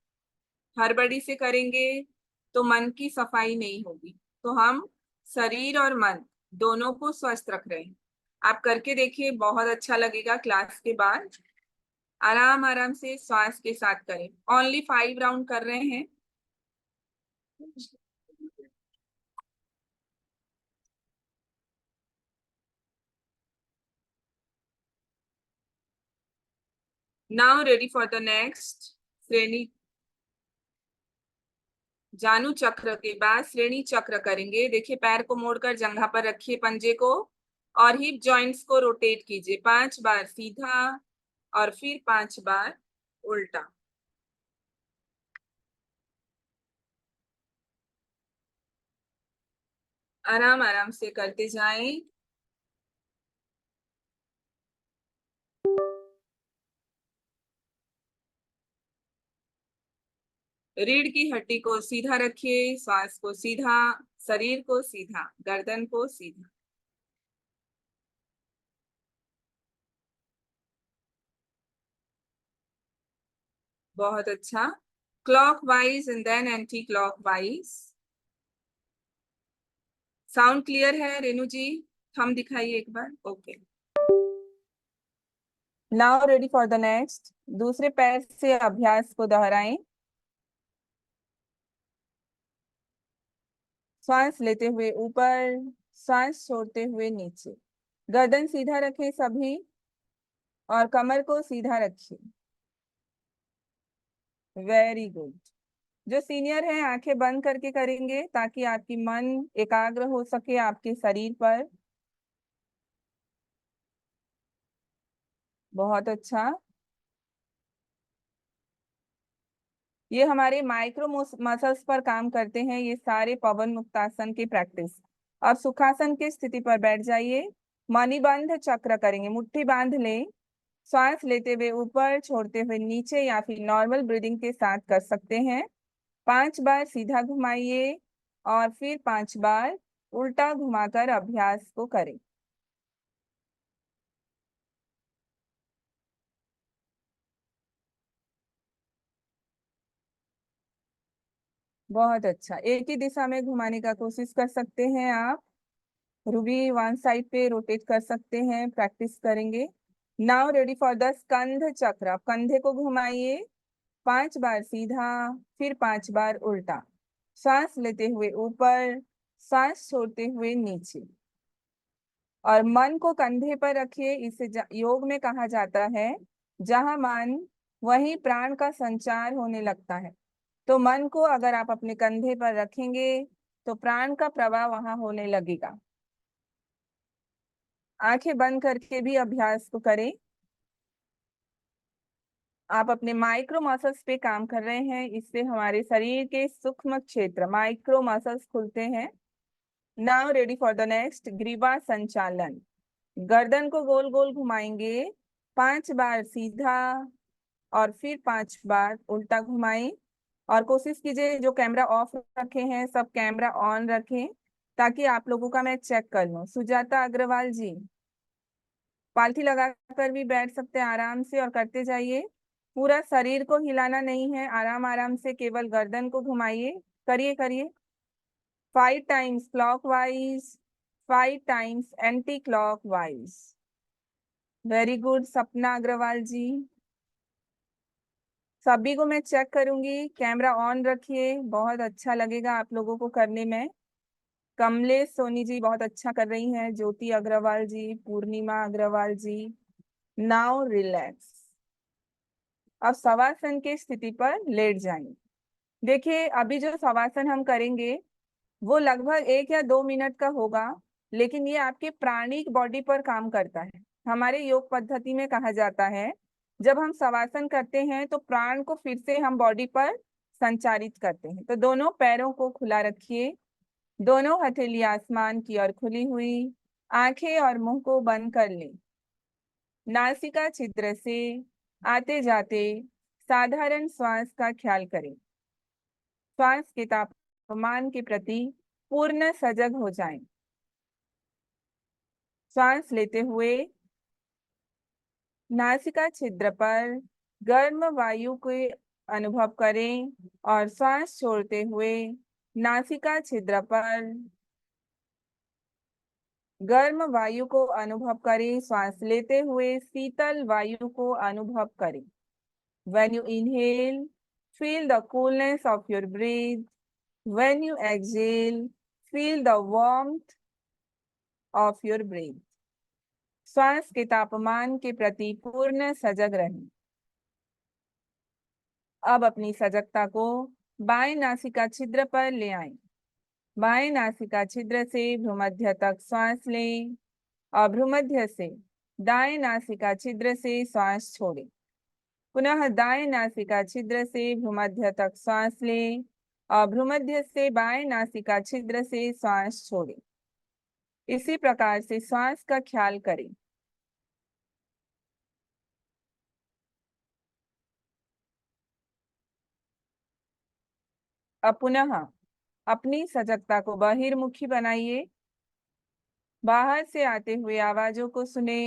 हड़बड़ी से करेंगे तो मन की सफाई नहीं होगी। तो हम शरीर और मन दोनों को स्वस्थ रख रहे हैं। आप करके देखिए, बहुत अच्छा लगेगा। क्लास के बाद आराम आराम से श्वास के साथ करें। ओनली 5 राउंड कर रहे हैं। Now ready for the next श्रेणी। जानु चक्र के बाद श्रेणी चक्र करेंगे। देखिए पैर को मोड़कर जंघा पर रखिए, पंजे को, और हिप जॉइंट्स को रोटेट कीजिए 5 बार सीधा और फिर 5 बार उल्टा। आराम आराम से करते जाएं। रीढ़ की हड्डी को सीधा रखिए, श्वास को सीधा, शरीर को सीधा, गर्दन को सीधा। बहुत अच्छा। Clockwise and then anti clockwise. Sound clear है रेनू जी? हम दिखाइए एक बार। Okay, now ready for the next. दूसरे पैर से अभ्यास को दोहराएं। श्वास लेते हुए ऊपर, श्वास छोड़ते हुए नीचे। गर्दन सीधा रखें सभी और कमर को सीधा रखिए। Very good. जो सीनियर है आंखें बंद करके करेंगे ताकि आपकी मन एकाग्र हो सके आपके शरीर पर। बहुत अच्छा। ये हमारे माइक्रो मसल्स पर काम करते हैं ये सारे पवन मुक्तासन की प्रैक्टिस। अब सुखासन की स्थिति पर बैठ जाइए। मणिबंध चक्र करेंगे। मुट्ठी बांध लें। श्वास लेते हुए ऊपर, छोड़ते हुए नीचे, या फिर नॉर्मल ब्रीदिंग के साथ कर सकते हैं। 5 बार सीधा घुमाइए और फिर 5 बार उल्टा घुमाकर अभ्यास को करें। बहुत अच्छा। एक ही दिशा में घुमाने का कोशिश कर सकते हैं आप। रूबी वन साइड पे रोटेट कर सकते हैं। प्रैक्टिस करेंगे। नाउ रेडी फॉर द स्कंध चक्र। आप कंधे को घुमाइए 5 बार सीधा, फिर 5 बार उल्टा। सांस लेते हुए ऊपर, सांस छोड़ते हुए नीचे, और मन को कंधे पर रखिए। इसे योग में कहा जाता है जहां मन वहीं प्राण का संचार होने लगता है। तो मन को अगर आप अपने कंधे पर रखेंगे तो प्राण का प्रवाह वहां होने लगेगा। आंखें बंद करके भी अभ्यास को करें। आप अपने माइक्रो मसल्स पे काम कर रहे हैं। इससे हमारे शरीर के सूक्ष्म क्षेत्र माइक्रो मसल्स खुलते हैं। Now ready for the next ग्रीवा संचालन। गर्दन को गोल गोल घुमाएंगे 5 बार सीधा और फिर 5 बार उल्टा घुमाएं। और कोशिश कीजिए जो कैमरा ऑफ रखे हैं सब कैमरा ऑन रखें ताकि आप लोगों का मैं चेक कर लूं। सुजाता अग्रवाल जी, पालथी लगाकर भी बैठ सकते हैं आराम से और करते जाइए। पूरा शरीर को हिलाना नहीं है, आराम आराम से केवल गर्दन को घुमाइए। करिए करिए। 5 times clockwise, 5 times anti clockwise. Very good सपना अग्रवाल जी। सभी को मैं चेक करूंगी। कैमरा ऑन रखिए, बहुत अच्छा लगेगा आप लोगों को करने में। कमलेश सोनी जी बहुत अच्छा कर रही हैं। ज्योति अग्रवाल जी, पूर्णिमा अग्रवाल जी। Now relax. अब शवासन की स्थिति पर लेट जाएं। देखिए अभी जो शवासन हम करेंगे वो लगभग 1 या 2 मिनट का होगा। लेकिन ये आपके प्राणिक बॉडी पर काम करता है। हमारे योग पद्धति में कहा जाता है जब हम शवासन करते हैं तो प्राण को फिर से हम बॉडी पर संचारित करते हैं। तो दोनों पैरों को खुला रखिए, दोनों हथेली आसमान की ओर खुली हुई, आंखें और मुंह को बंद कर लें। नासिका छिद्र से आते जाते साधारण श्वास का ख्याल करें। श्वास के तापमान के प्रति पूर्ण सजग हो जाएं। श्वास लेते हुए नासिका छिद्र पर गर्म वायु के अनुभव करें और श्वास छोड़ते हुए नासिका छिद्र पर गर्म वायु को अनुभव करें। श्वास लेते हुए शीतल वायु को अनुभव करें। When you inhale, feel the coolness of your breath. When you exhale, feel the warmth of your breath. श्वास के तापमान के प्रति पूर्ण सजग रहें। अब अपनी सजगता को बाएं नासिका छिद्र पर ले आएं। बाएं नासिका छिद्र से भ्रूमध्य तक श्वास लें और भ्रूमध्य से दाएं नासिका छिद्र से श्वास छोड़ें। पुनः दाएं नासिका छिद्र से भ्रूमध्य तक श्वास लें और भ्रूमध्य से बाएं नासिका छिद्र से श्वास छोड़ें। इसी प्रकार से श्वास का ख्याल करें। अब पुनः अपनी सजगता को बहिर्मुखी बनाइए। बाहर से आते हुए आवाजों को सुने।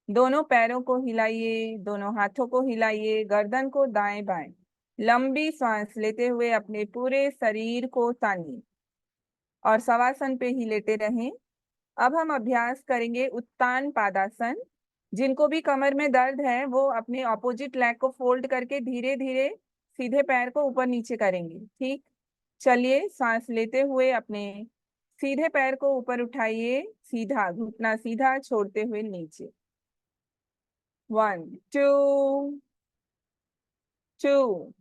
दोनों पैरों को हिलाइए, दोनों हाथों को हिलाइए, गर्दन को दाएं बाएं। लंबी सांस लेते हुए अपने पूरे शरीर को तानिए और शवासन पे ही लेटे रहें। अब हम अभ्यास करेंगे उत्तान पादासन। जिनको भी कमर में दर्द है वो अपने ऑपोजिट लेग को फोल्ड करके धीरे धीरे सीधे पैर को ऊपर नीचे करेंगे। ठीक, चलिए सांस लेते हुए अपने सीधे पैर को ऊपर उठाइए, सीधा घुटना सीधा छोड़ते हुए नीचे। 1 2 2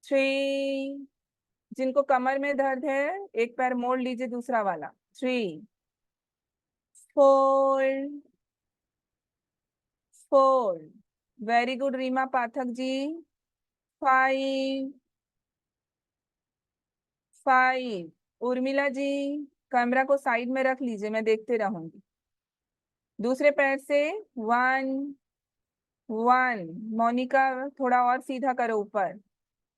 3। जिनको कमर में दर्द है एक पैर मोड़ लीजिए, दूसरा वाला। 3 4 4। Very good Reema Pathak ji. 5 5। Urmila ji camera को साइड में रख लीजिए, मैं देखते रहूंगी। दूसरे पैर से 1 1। मोनिका थोड़ा और सीधा करो ऊपर।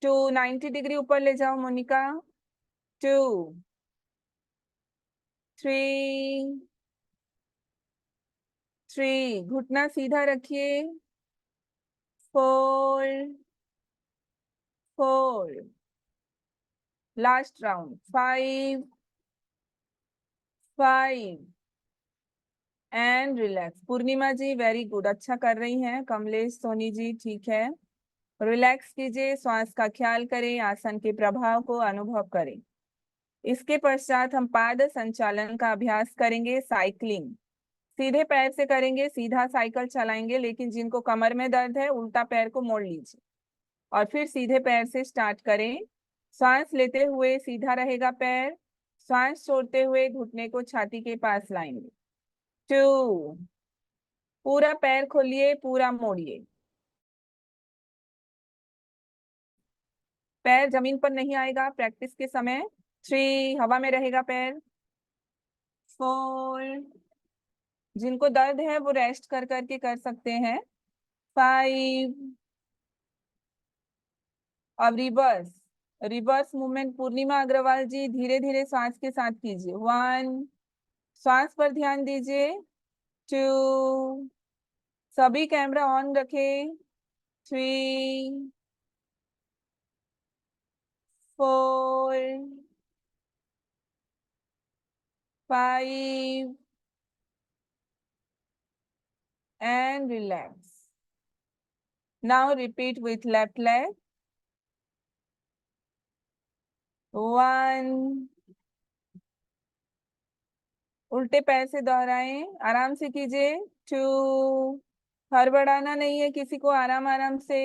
2 90 डिग्री ऊपर ले जाओ मोनिका। 2 3 3। घुटना सीधा रखिए। 4 4। Last round. 5 5 and relax. Purnima ji very good, अच्छा कर रही हैं। कमलेश सोनी जी ठीक है। रिलैक्स कीजिए, श्वास का ख्याल करें, आसन के प्रभाव को अनुभव करें। इसके पश्चात हम पाद संचालन का अभ्यास करेंगे। साइकिलिंग सीधे पैर से करेंगे, सीधा साइकिल चलाएंगे, लेकिन जिनको कमर में दर्द है उल्टा पैर को मोड़ लीजिए और फिर सीधे पैर से स्टार्ट करें। सांस लेते हुए सीधा रहेगा पैर, सांस छोड़ते हुए घुटने को छाती के पास लाएंगे। 2। पूरा पैर खोलिए, पूरा मोड़िए। पैर जमीन पर नहीं आएगा प्रैक्टिस के समय। 3। हवा में रहेगा पैर। 4। जिनको दर्द है वो रेस्ट कर करके कर सकते हैं। 5। अब रिवर्स रिवर्स मूवमेंट पूर्णिमा अग्रवाल जी धीरे धीरे सांस के साथ कीजिए। 1। सांस पर ध्यान दीजिए। 2। सभी कैमरा ऑन रखें। 3 4 5 and relax. Now repeat with left leg. 1। उल्टे पैर से दोहराएं, आराम से कीजिए। 2। हड़बड़ाना नहीं है किसी को, आराम आराम से।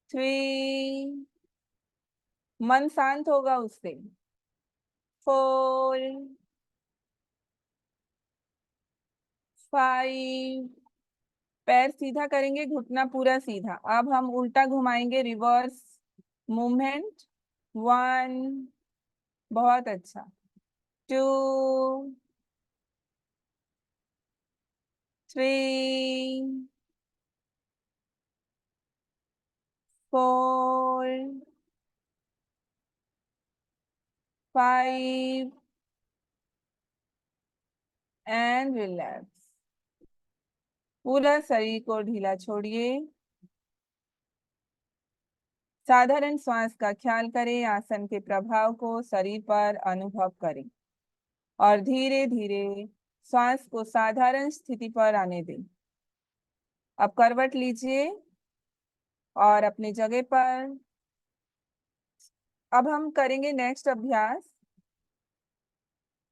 3। मन शांत होगा उससे। 4 5, पैर सीधा करेंगे, घुटना पूरा सीधा। अब हम उल्टा घुमाएंगे, रिवर्स मूवमेंट। 1, बहुत अच्छा। 2, 3, 4, 5 एंड रिलैक्स। पूरा शरीर को ढीला छोड़िए। साधारण श्वास का ख्याल करें, आसन के प्रभाव को शरीर पर अनुभव करें और धीरे धीरे श्वास को साधारण स्थिति पर आने दें। अब करवट लीजिए और अपनी जगह पर। अब हम करेंगे नेक्स्ट अभ्यास,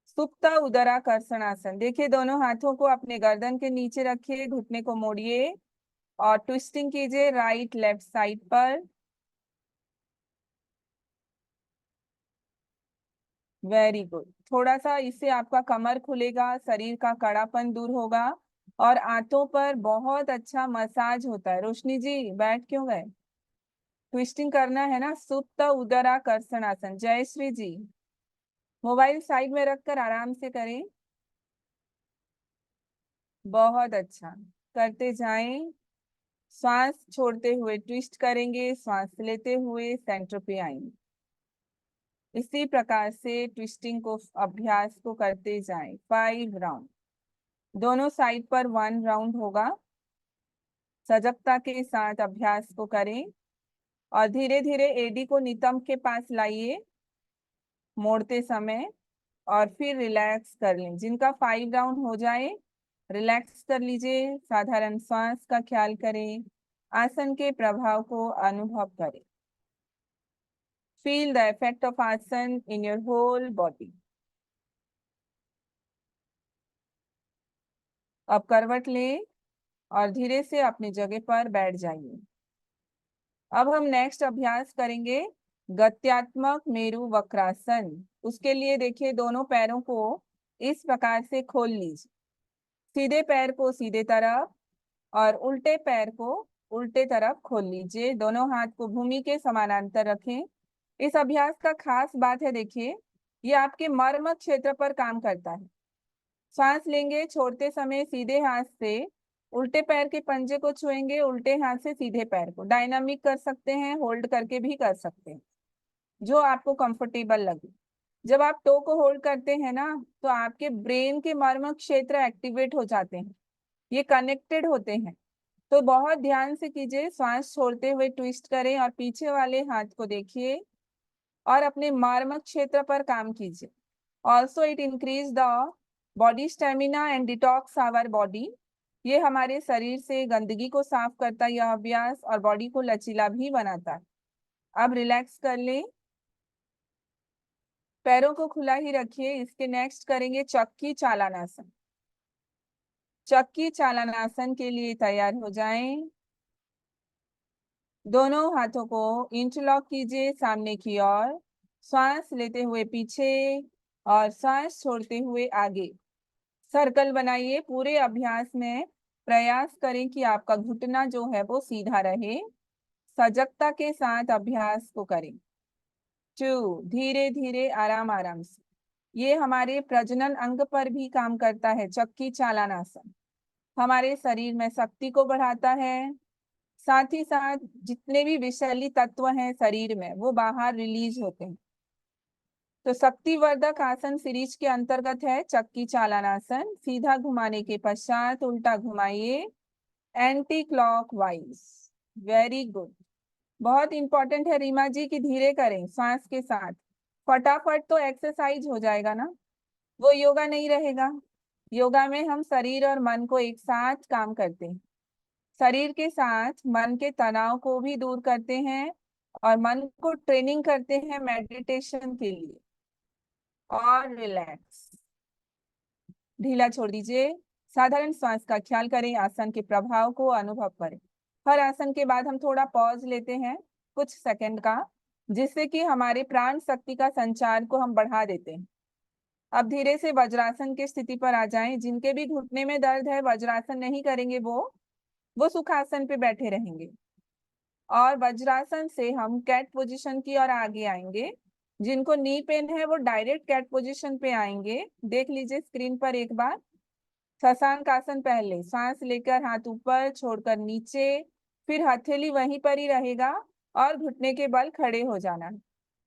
सुप्त उदराकर्षण आसन। देखिए, दोनों हाथों को अपने गर्दन के नीचे रखिए, घुटने को मोड़िए और ट्विस्टिंग कीजिए राइट लेफ्ट साइड पर। Very good. थोड़ा सा इससे आपका कमर खुलेगा, शरीर का कड़ापन दूर होगा और आंतों पर बहुत अच्छा मसाज होता है। रोशनी जी, बैठ क्यों गए? ट्विस्टिंग करना है ना। सुप्त उदराकर्षण आसन। जयश्री जी, मोबाइल साइड में रखकर आराम से करें। बहुत अच्छा, करते जाएं। श्वास छोड़ते हुए ट्विस्ट करेंगे, श्वास लेते हुए सेंटर पे आएंगे। इसी प्रकार से ट्विस्टिंग को अभ्यास को करते जाएं। 5 राउंड, दोनों साइड पर 1 राउंड होगा। सजगता के साथ अभ्यास को करें और धीरे धीरे एडी को नितंब के पास लाइए मोड़ते समय और फिर रिलैक्स कर लें। जिनका 5 राउंड हो जाए रिलैक्स कर लीजिए, साधारण श्वास का ख्याल करें, आसन के प्रभाव को अनुभव करें। फील द इफेक्ट ऑफ आसन इन योर होल बॉडी। अब करवट लें और धीरे से अपनी जगह पर बैठ जाइए। अब हम नेक्स्ट अभ्यास करेंगे गत्यात्मक मेरु वक्रासन। उसके लिए देखिए, दोनों पैरों को इस प्रकार से खोल लीजिए, सीधे पैर को सीधे तरफ और उल्टे पैर को उल्टे तरफ खोल लीजिए। दोनों हाथ को भूमि के समानांतर रखें। इस अभ्यास का खास बात है, देखिए, ये आपके मर्म क्षेत्र पर काम करता है। सांस लेंगे, छोड़ते समय सीधे हाथ से उल्टे पैर के पंजे को छुएंगे, उल्टे हाथ से सीधे पैर को। डायनामिक कर सकते हैं, होल्ड करके भी कर सकते हैं, जो आपको कंफर्टेबल लगे। जब आप टो को होल्ड करते हैं ना, तो आपके ब्रेन के मर्म क्षेत्र एक्टिवेट हो जाते हैं, ये कनेक्टेड होते हैं। तो बहुत ध्यान से कीजिए, श्वास छोड़ते हुए ट्विस्ट करें और पीछे वाले हाथ को देखिए और अपने मर्म क्षेत्र पर काम कीजिए। Also it increase the body stamina and detox our body. ये हमारे शरीर से गंदगी को साफ करता है यह अभ्यास, और बॉडी को लचीला भी बनाता है। अब रिलैक्स कर लें, पैरों को खुला ही रखिए। इसके नेक्स्ट करेंगे चक्की चालनासन। चक्की चालनासन के लिए तैयार हो जाएं। दोनों हाथों को इंटरलॉक कीजिए सामने की ओर। श्वास लेते हुए पीछे और श्वास छोड़ते हुए आगे सर्कल बनाइए। पूरे अभ्यास में प्रयास करें कि आपका घुटना जो है वो सीधा रहे। सजगता के साथ अभ्यास को करें। 2, धीरे धीरे आराम आराम से। ये हमारे प्रजनन अंग पर भी काम करता है। चक्की चालनासन हमारे शरीर में शक्ति को बढ़ाता है, साथ ही साथ जितने भी विषैली तत्व हैं शरीर में वो बाहर रिलीज होते हैं। तो शक्तिवर्धक आसन सीरीज के अंतर्गत है चक्की चालनासन। सीधा घुमाने के पश्चात उल्टा घुमाइए, एंटी क्लॉकवाइज। Very good. बहुत इंपॉर्टेंट है रीमा जी की धीरे करें श्वास के साथ। फटाफट तो एक्सरसाइज हो जाएगा ना, वो योगा नहीं रहेगा। योगा में हम शरीर और मन को एक साथ काम करते हैं। शरीर के साथ मन के तनाव को भी दूर करते हैं और मन को ट्रेनिंग करते हैं मेडिटेशन के लिए। और रिलैक्स, ढीला छोड़ दीजिए। साधारण श्वास का ख्याल करें, आसन के प्रभाव को अनुभव करें। हर आसन के बाद हम थोड़ा पॉज लेते हैं कुछ सेकंड का, जिससे कि हमारे प्राण शक्ति का संचार को हम बढ़ा देते हैं। अब धीरे से वज्रासन की स्थिति पर आ जाएं। जिनके भी घुटने में दर्द है वज्रासन नहीं करेंगे, वो सुखासन पे बैठे रहेंगे। और वज्रासन से हम कैट पोजीशन की ओर आगे आएंगे। जिनको नी पेन है वो डायरेक्ट कैट पोजीशन पे आएंगे। देख लीजिए स्क्रीन पर एक बार। शशांक आसन, पहले सांस लेकर हाथ ऊपर छोड़कर नीचे, फिर हथेली वहीं पर ही रहेगा और घुटने के बल खड़े हो जाना।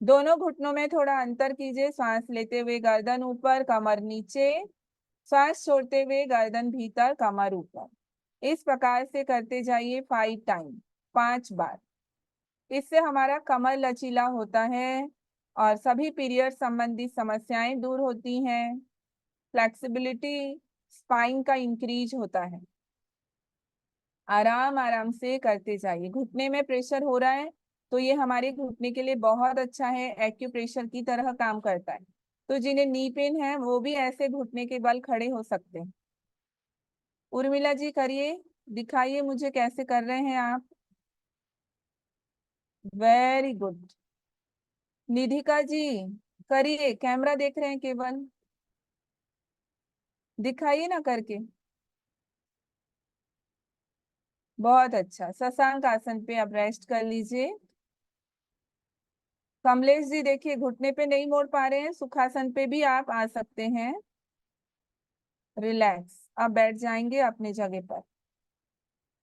दोनों घुटनों में थोड़ा अंतर कीजिए। सांस लेते हुए गर्दन ऊपर, कमर नीचे, सांस छोड़ते हुए गर्दन भीतर, कमर ऊपर। इस प्रकार से करते जाइए 5 टाइम, 5 बार। इससे हमारा कमर लचीला होता है और सभी पीरियड संबंधी समस्याएं दूर होती हैं। फ्लेक्सिबिलिटी स्पाइन का इंक्रीज होता है। आराम आराम से करते जाइए। घुटने में प्रेशर हो रहा है तो ये हमारे घुटने के लिए बहुत अच्छा है, एक्यूप्रेशर की तरह काम करता है। तो जिन्हें नी पेन है वो भी ऐसे घुटने के बल खड़े हो सकते हैं। उर्मिला जी करिए, दिखाइए मुझे कैसे कर रहे हैं आप। Very good. निधिका जी करिए, कैमरा देख रहे हैं केवल, दिखाइए ना करके। बहुत अच्छा। शशांक आसन पे आप रेस्ट कर लीजिए। कमलेश जी देखिए घुटने पे नहीं मोड़ पा रहे हैं, सुखासन पे भी आप आ सकते हैं। रिलैक्स, आप बैठ जाएंगे अपने जगह पर।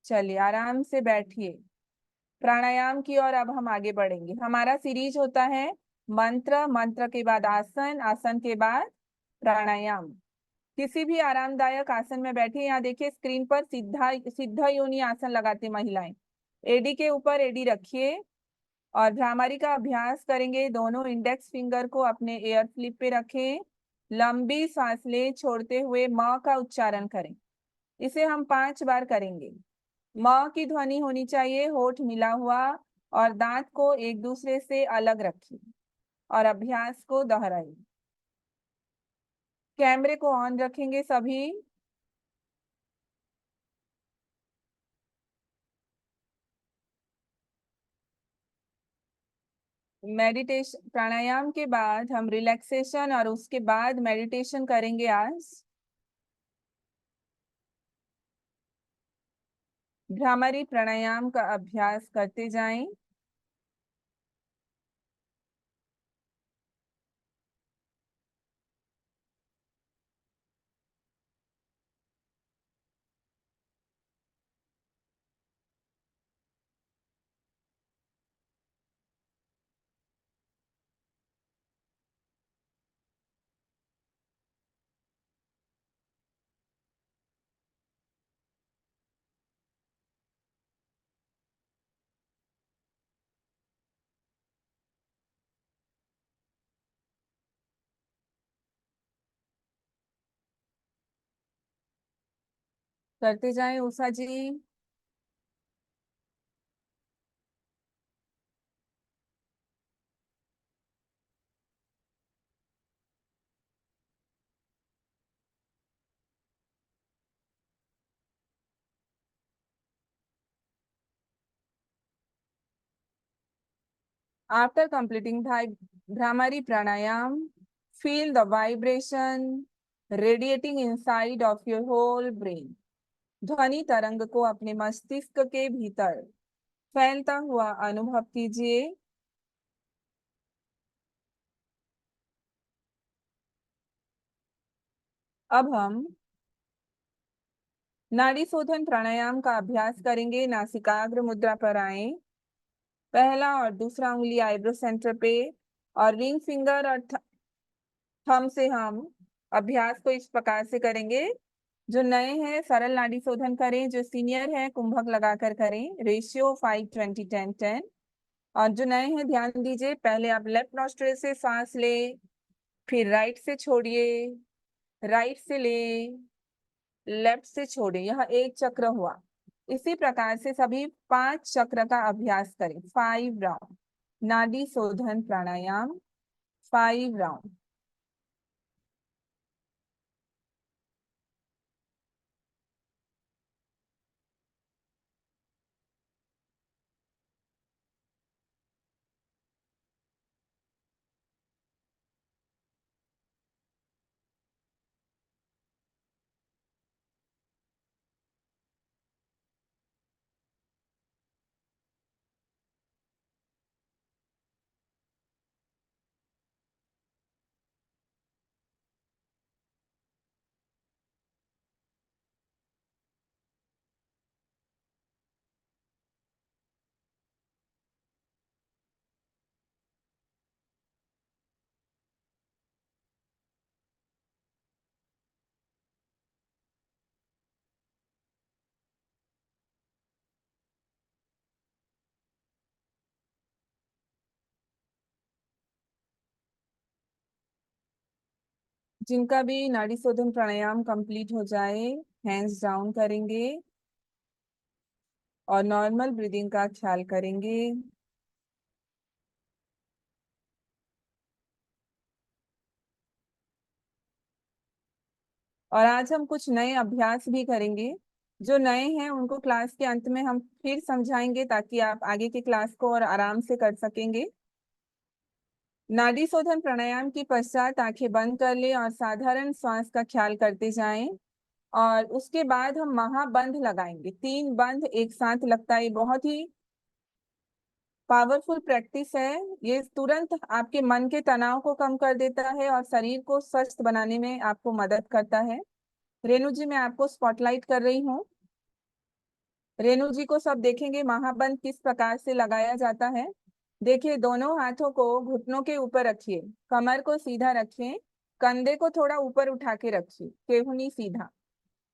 चलिए आराम से बैठिए। प्राणायाम की ओर अब हम आगे बढ़ेंगे। हमारा सीरीज होता है मंत्र, मंत्र के बाद आसन, आसन के बाद प्राणायाम। किसी भी आरामदायक आसन में बैठे। यहाँ देखिए स्क्रीन पर सीधा सिद्ध योनि आसन लगाते महिलाएं। एडी के ऊपर एडी रखिए और भ्रामरी का अभ्यास करेंगे। दोनों इंडेक्स फिंगर को अपने एयर फ्लिप पे रखें। लंबी सांस ले, छोड़ते हुए म का उच्चारण करें। इसे हम 5 बार करेंगे। म की ध्वनि होनी चाहिए, होठ मिला हुआ, और दांत को एक दूसरे से अलग रखिए और अभ्यास को दोहराइए। कैमरे को ऑन रखेंगे सभी। मेडिटेशन, प्राणायाम के बाद हम रिलैक्सेशन और उसके बाद मेडिटेशन करेंगे आज। भ्रामरी प्राणायाम का अभ्यास करते जाएं। करते जाएं उषा जी। After completing Bhramari pranayam, feel the vibration radiating inside of your whole brain. ध्वनि तरंग को अपने मस्तिष्क के भीतर फैलता हुआ अनुभव कीजिए। अब हम नाड़ी शोधन प्राणायाम का अभ्यास करेंगे। नासिकाग्र मुद्रा पर आए। पहला और दूसरा उंगली आईब्रो सेंटर पे और रिंग फिंगर और थंब से हम अभ्यास को इस प्रकार से करेंगे। जो नए हैं सरल नाड़ी शोधन करें, जो सीनियर है कुंभक लगाकर करें। रेशियो 5-20-10-10। और जो नए हैं ध्यान दीजिए, पहले आप लेफ्ट नॉस्ट्रिल से सांस ले, फिर राइट से छोड़िए, राइट से ले, लेफ्ट से छोड़िए। यह एक चक्र हुआ। इसी प्रकार से सभी 5 चक्र का अभ्यास करें। 5 राउंड नाड़ी शोधन प्राणायाम, 5 राउंड। जिनका भी नाड़ी शोधन प्राणायाम कंप्लीट हो जाए, हैंड्स डाउन करेंगे और नॉर्मल ब्रीदिंग का ख्याल करेंगे। और आज हम कुछ नए अभ्यास भी करेंगे। जो नए हैं उनको क्लास के अंत में हम फिर समझाएंगे ताकि आप आगे के क्लास को और आराम से कर सकेंगे। नाड़ी शोधन प्राणायाम के पश्चात आंखें बंद कर ले और साधारण श्वास का ख्याल करते जाएं। और उसके बाद हम महाबंध लगाएंगे, 3 बंध एक साथ लगता है। ये बहुत ही पावरफुल प्रैक्टिस है। ये तुरंत आपके मन के तनाव को कम कर देता है और शरीर को स्वस्थ बनाने में आपको मदद करता है। रेणु जी, मैं आपको स्पॉटलाइट कर रही हूँ। रेणु जी को सब देखेंगे महाबंध किस प्रकार से लगाया जाता है। देखिए, दोनों हाथों को घुटनों के ऊपर रखिए, कमर को सीधा रखें, कंधे को थोड़ा ऊपर उठा के रखिए, केहूनी सीधा।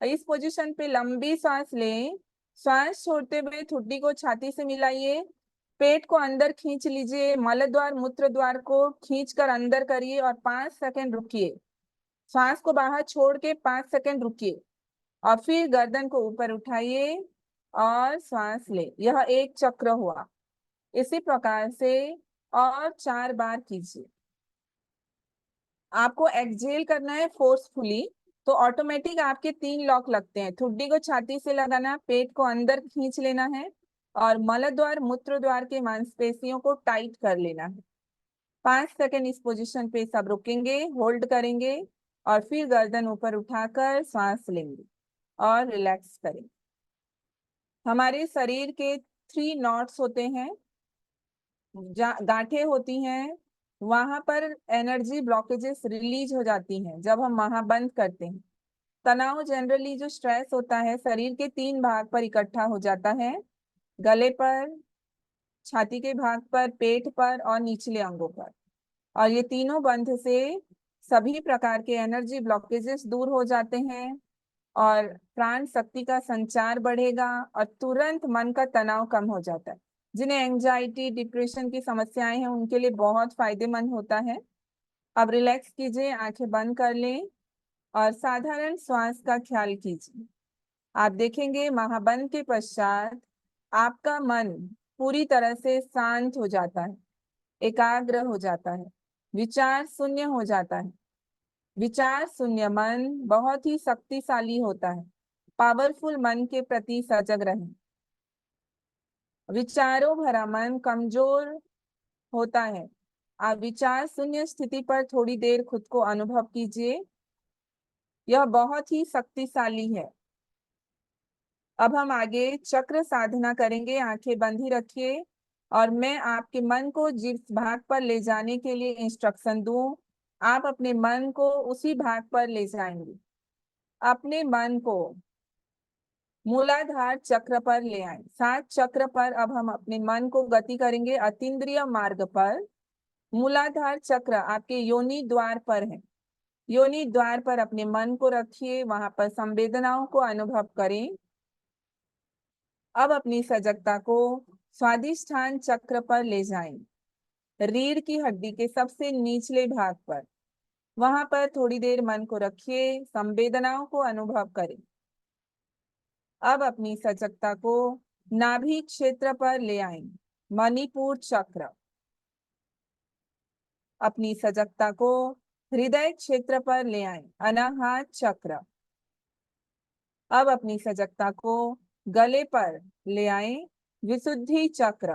इस पोजीशन पे लंबी सांस लें। श्वास छोड़ते हुए ठुड्डी को छाती से मिलाइए, पेट को अंदर खींच लीजिए, मल द्वार मूत्र द्वार को खींच कर अंदर करिए और 5 सेकंड रुकिए। श्वास को बाहर छोड़ के 5 सेकंड रुकिए और फिर गर्दन को ऊपर उठाइए और श्वास ले। यह एक चक्र हुआ। इसी प्रकार से और 4 बार कीजिए। आपको एक्सहेल करना है फोर्सफुली, तो ऑटोमेटिक आपके 3 लॉक लगते हैं। ठुड्डी को छाती से लगाना, पेट को अंदर खींच लेना है और मल द्वार मूत्र द्वार के मांसपेशियों को टाइट कर लेना है। 5 सेकंड इस पोजीशन पे सब रुकेंगे, होल्ड करेंगे और फिर गर्दन ऊपर उठाकर सांस लेंगे और रिलैक्स करेंगे। हमारे शरीर के 3 नॉट्स होते हैं, गांठें होती हैं, वहां पर एनर्जी ब्लॉकेजेस रिलीज हो जाती हैं जब हम महाबंद करते हैं। तनाव जनरली जो स्ट्रेस होता है शरीर के 3 भाग पर इकट्ठा हो जाता है, गले पर, छाती के भाग पर, पेट पर और निचले अंगों पर। और ये तीनों बंध से सभी प्रकार के एनर्जी ब्लॉकेजेस दूर हो जाते हैं और प्राण शक्ति का संचार बढ़ेगा और तुरंत मन का तनाव कम हो जाता है। जिन्हें एंजाइटी, डिप्रेशन की समस्याएं हैं उनके लिए बहुत फायदेमंद होता है। अब रिलैक्स कीजिए, आंखें बंद कर लें और साधारण श्वास का ख्याल कीजिए। आप देखेंगे महाबंध के पश्चात आपका मन पूरी तरह से शांत हो जाता है, एकाग्र हो जाता है, विचार शून्य हो जाता है। विचार शून्य मन बहुत ही शक्तिशाली होता है। पावरफुल मन के प्रति सजग रहें। विचारों भरा मन कमजोर होता है। आप विचार शून्य स्थिति पर थोड़ी देर खुद को अनुभव कीजिए, यह बहुत ही शक्तिशाली है। अब हम आगे चक्र साधना करेंगे। आंखें बंद ही रखिए और मैं आपके मन को जिस भाग पर ले जाने के लिए इंस्ट्रक्शन दूं, आप अपने मन को उसी भाग पर ले जाएंगे। अपने मन को मूलाधार चक्र पर ले आए। 7 चक्र पर अब हम अपने मन को गति करेंगे, अतीन्द्रिय मार्ग पर। मूलाधार चक्र आपके योनि द्वार पर है। योनि द्वार पर अपने मन को रखिए, वहां पर संवेदनाओं को अनुभव करें। अब अपनी सजगता को स्वादिष्ठान चक्र पर ले जाएं, रीढ़ की हड्डी के सबसे निचले भाग पर। वहां पर थोड़ी देर मन को रखिए, संवेदनाओं को अनुभव करें। अब अपनी सजगता को नाभि क्षेत्र पर ले आएं, मणिपुर चक्र। अपनी सजगता को हृदय क्षेत्र पर ले आएं, अनाहत चक्र। अब अपनी सजगता को गले पर ले आएं, विशुद्धि चक्र।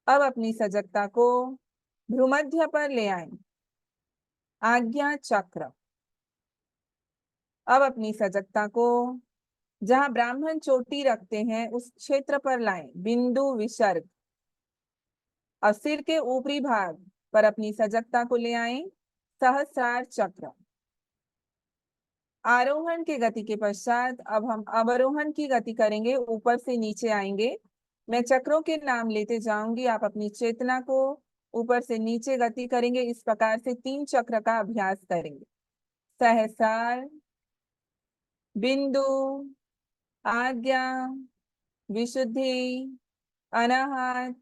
अब अपनी सजगता को भ्रूमध्य पर ले आएं, आज्ञा चक्र। अब अपनी सजगता को जहां ब्राह्मण चोटी रखते हैं उस क्षेत्र पर लाएं, बिंदु विसर्ग। और सिर के ऊपरी भाग पर अपनी सजगता को ले आएं, सहस्रार चक्र। आरोहण की गति के पश्चात अब हम अवरोहण की गति करेंगे, ऊपर से नीचे आएंगे। मैं चक्रों के नाम लेते जाऊंगी, आप अपनी चेतना को ऊपर से नीचे गति करेंगे। इस प्रकार से 3 चक्र का अभ्यास करेंगे। सहस्रार, बिंदु, आज्ञा, विशुद्धि, अनाहत,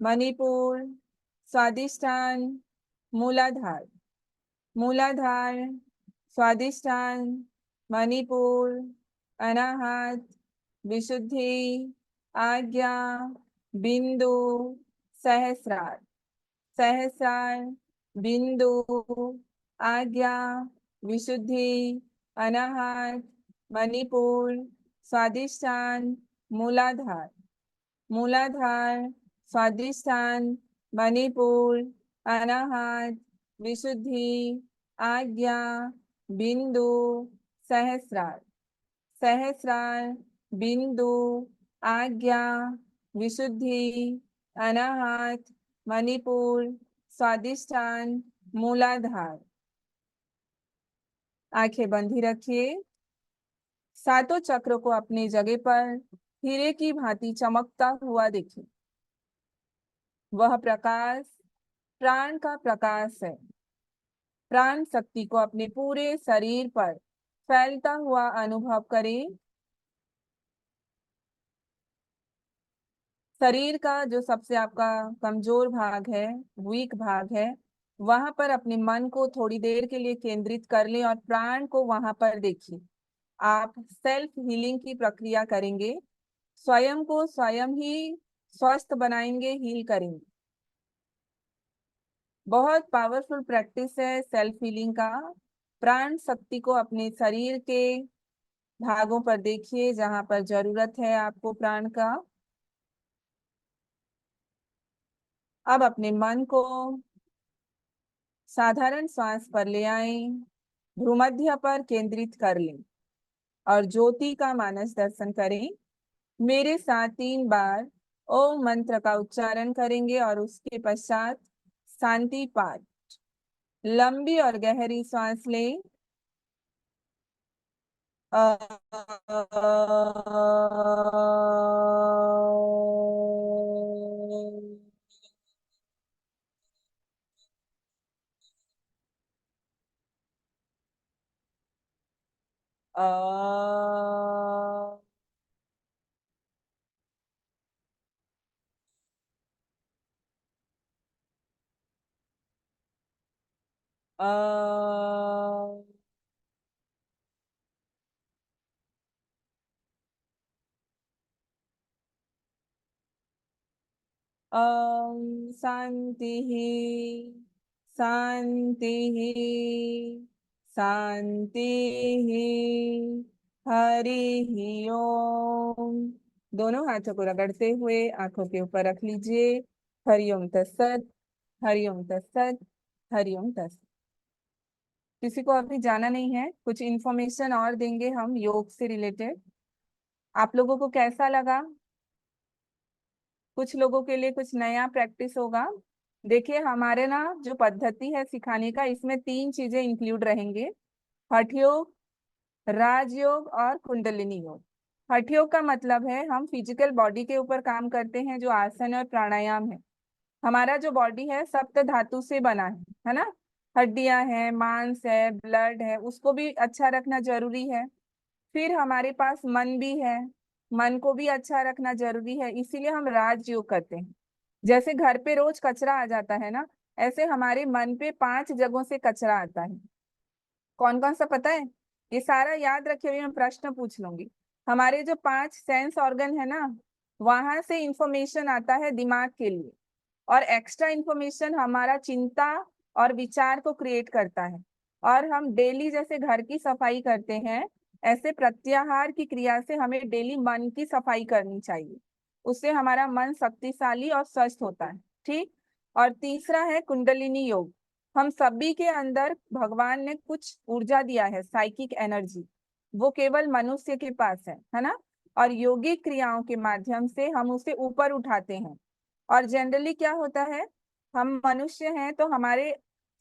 मणिपुर, स्वादिष्ठान, मूलाधार। मूलाधार, स्वादिष्ठान, मणिपुर, अनाहत, विशुद्धि, आज्ञा, बिंदु, सहस्रार। सहस्रार, बिंदु, आज्ञा, विशुद्धि, अनाहत, मणिपुर, स्वादिष्ठान, मूलाधार। मूलाधार, स्वादिष्ठान, मणिपुर, अनाहत, विशुद्धि, आज्ञा, बिंदु, सहस्रार। सहस्रार, बिंदु, आज्ञा, विशुद्धि, अनाहत, मणिपुर, स्वादिष्ठान, मूलाधार। आंखें बंद ही रखिए। सातों चक्रों को अपनी जगह पर हीरे की भांति चमकता हुआ देखिए। वह प्रकाश प्राण का प्रकाश है। प्राण शक्ति को अपने पूरे शरीर पर फैलता हुआ अनुभव करें। शरीर का जो सबसे आपका कमजोर भाग है, वीक भाग है, वहां पर अपने मन को थोड़ी देर के लिए केंद्रित कर लें और प्राण को वहां पर देखिए। आप सेल्फ हीलिंग की प्रक्रिया करेंगे, स्वयं को स्वयं ही स्वस्थ बनाएंगे, हील करेंगे। बहुत पावरफुल प्रैक्टिस है सेल्फ हीलिंग का। प्राण शक्ति को अपने शरीर के भागों पर देखिए जहां पर जरूरत है आपको प्राण का। अब अपने मन को साधारण श्वास पर ले आएं, भ्रूमध्य पर केंद्रित कर लें और ज्योति का मानस दर्शन करें। मेरे साथ 3 बार ओम मंत्र का उच्चारण करेंगे और उसके पश्चात शांति पाठ। लंबी और गहरी सांस लें। शांति शांति शांति। हरि ओम। दोनों हाथों को रगड़ते हुए आंखों के ऊपर रख लीजिए। हरिओम तत्सत, हरिओम तत्सत, हरिओम तत्सत। किसी को अभी जाना नहीं है, कुछ इन्फॉर्मेशन और देंगे हम योग से रिलेटेड। आप लोगों को कैसा लगा? कुछ लोगों के लिए कुछ नया प्रैक्टिस होगा। देखिए हमारे ना जो पद्धति है सिखाने का, इसमें 3 चीजें इंक्लूड रहेंगे। हठ योग, राजयोग और कुंडलिनी योग। हठ योग का मतलब है हम फिजिकल बॉडी के ऊपर काम करते हैं, जो आसन और प्राणायाम है। हमारा जो बॉडी है सप्त धातु से बना है ना। हड्डियां हैं, मांस है, ब्लड है, उसको भी अच्छा रखना जरूरी है। फिर हमारे पास मन भी है, मन को भी अच्छा रखना जरूरी है, इसीलिए हम राजयोग करते हैं। जैसे घर पे रोज कचरा आ जाता है ना, ऐसे हमारे मन पे 5 जगहों से कचरा आता है। कौन कौन सा पता है? ये सारा याद रखे हुए मैं प्रश्न पूछ लूंगी। हमारे जो 5 सेंस ऑर्गन है ना, वहां से इंफॉर्मेशन आता है दिमाग के लिए, और एक्स्ट्रा इंफॉर्मेशन हमारा चिंता और विचार को क्रिएट करता है। और हम डेली जैसे घर की सफाई करते हैं, ऐसे प्रत्याहार की क्रिया से हमें डेली मन की सफाई करनी चाहिए। उससे हमारा मन शक्तिशाली और स्वस्थ होता है। ठीक। और तीसरा है कुंडलिनी योग। हम सभी के अंदर भगवान ने कुछ ऊर्जा दिया है, साइकिक एनर्जी, वो केवल मनुष्य के पास है ना। और योगिक क्रियाओं के माध्यम से हम उसे ऊपर उठाते हैं। और जनरली क्या होता है, हम मनुष्य हैं तो हमारे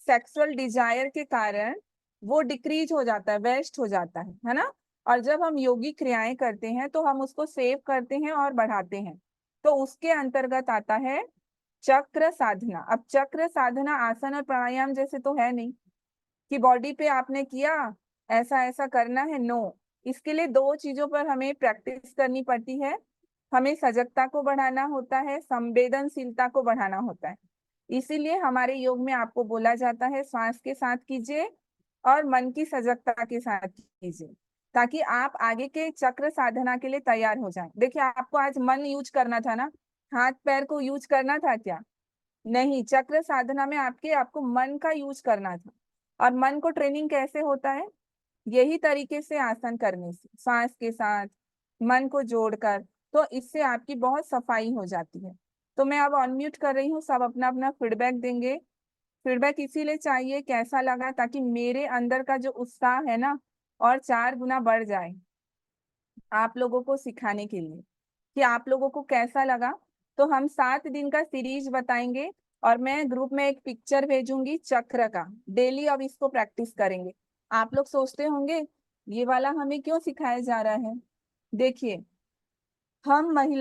सेक्सुअल डिजायर के कारण वो डिक्रीज हो जाता है, वेस्ट हो जाता है ना। और जब हम योगी क्रियाएं करते हैं तो हम उसको सेव करते हैं और बढ़ाते हैं। तो उसके अंतर्गत आता है चक्र साधना। अब चक्र साधना आसन और प्राणायाम जैसे तो है नहीं कि बॉडी पे आपने किया ऐसा ऐसा करना है, नो। इसके लिए 2 चीजों पर हमें प्रैक्टिस करनी पड़ती है। हमें सजगता को बढ़ाना होता है, संवेदनशीलता को बढ़ाना होता है। इसीलिए हमारे योग में आपको बोला जाता है श्वास के साथ कीजिए और मन की सजगता के साथ कीजिए, ताकि आप आगे के चक्र साधना के लिए तैयार हो जाएं। देखिए, आपको आज मन यूज करना था ना, हाथ पैर को यूज करना था क्या? नहीं, चक्र साधना में आपको मन का यूज करना था। और मन को ट्रेनिंग कैसे होता है? यही तरीके से आसन करने से, सांस के साथ मन को जोड़कर, तो इससे आपकी बहुत सफाई हो जाती है। तो मैं अब अनम्यूट कर रही हूँ, सब अपना अपना फीडबैक देंगे। फीडबैक इसीलिए चाहिए, कैसा लगा, ताकि मेरे अंदर का जो उत्साह है ना और 4 गुना बढ़ जाए आप लोगों को सिखाने के लिए, कि आप लोगों को कैसा लगा। तो हम 7 दिन का सीरीज बताएंगे और मैं ग्रुप में एक पिक्चर भेजूंगी चक्र का, डेली अब इसको प्रैक्टिस करेंगे। आप लोग सोचते होंगे ये वाला हमें क्यों सिखाया जा रहा है। देखिए, हम महिला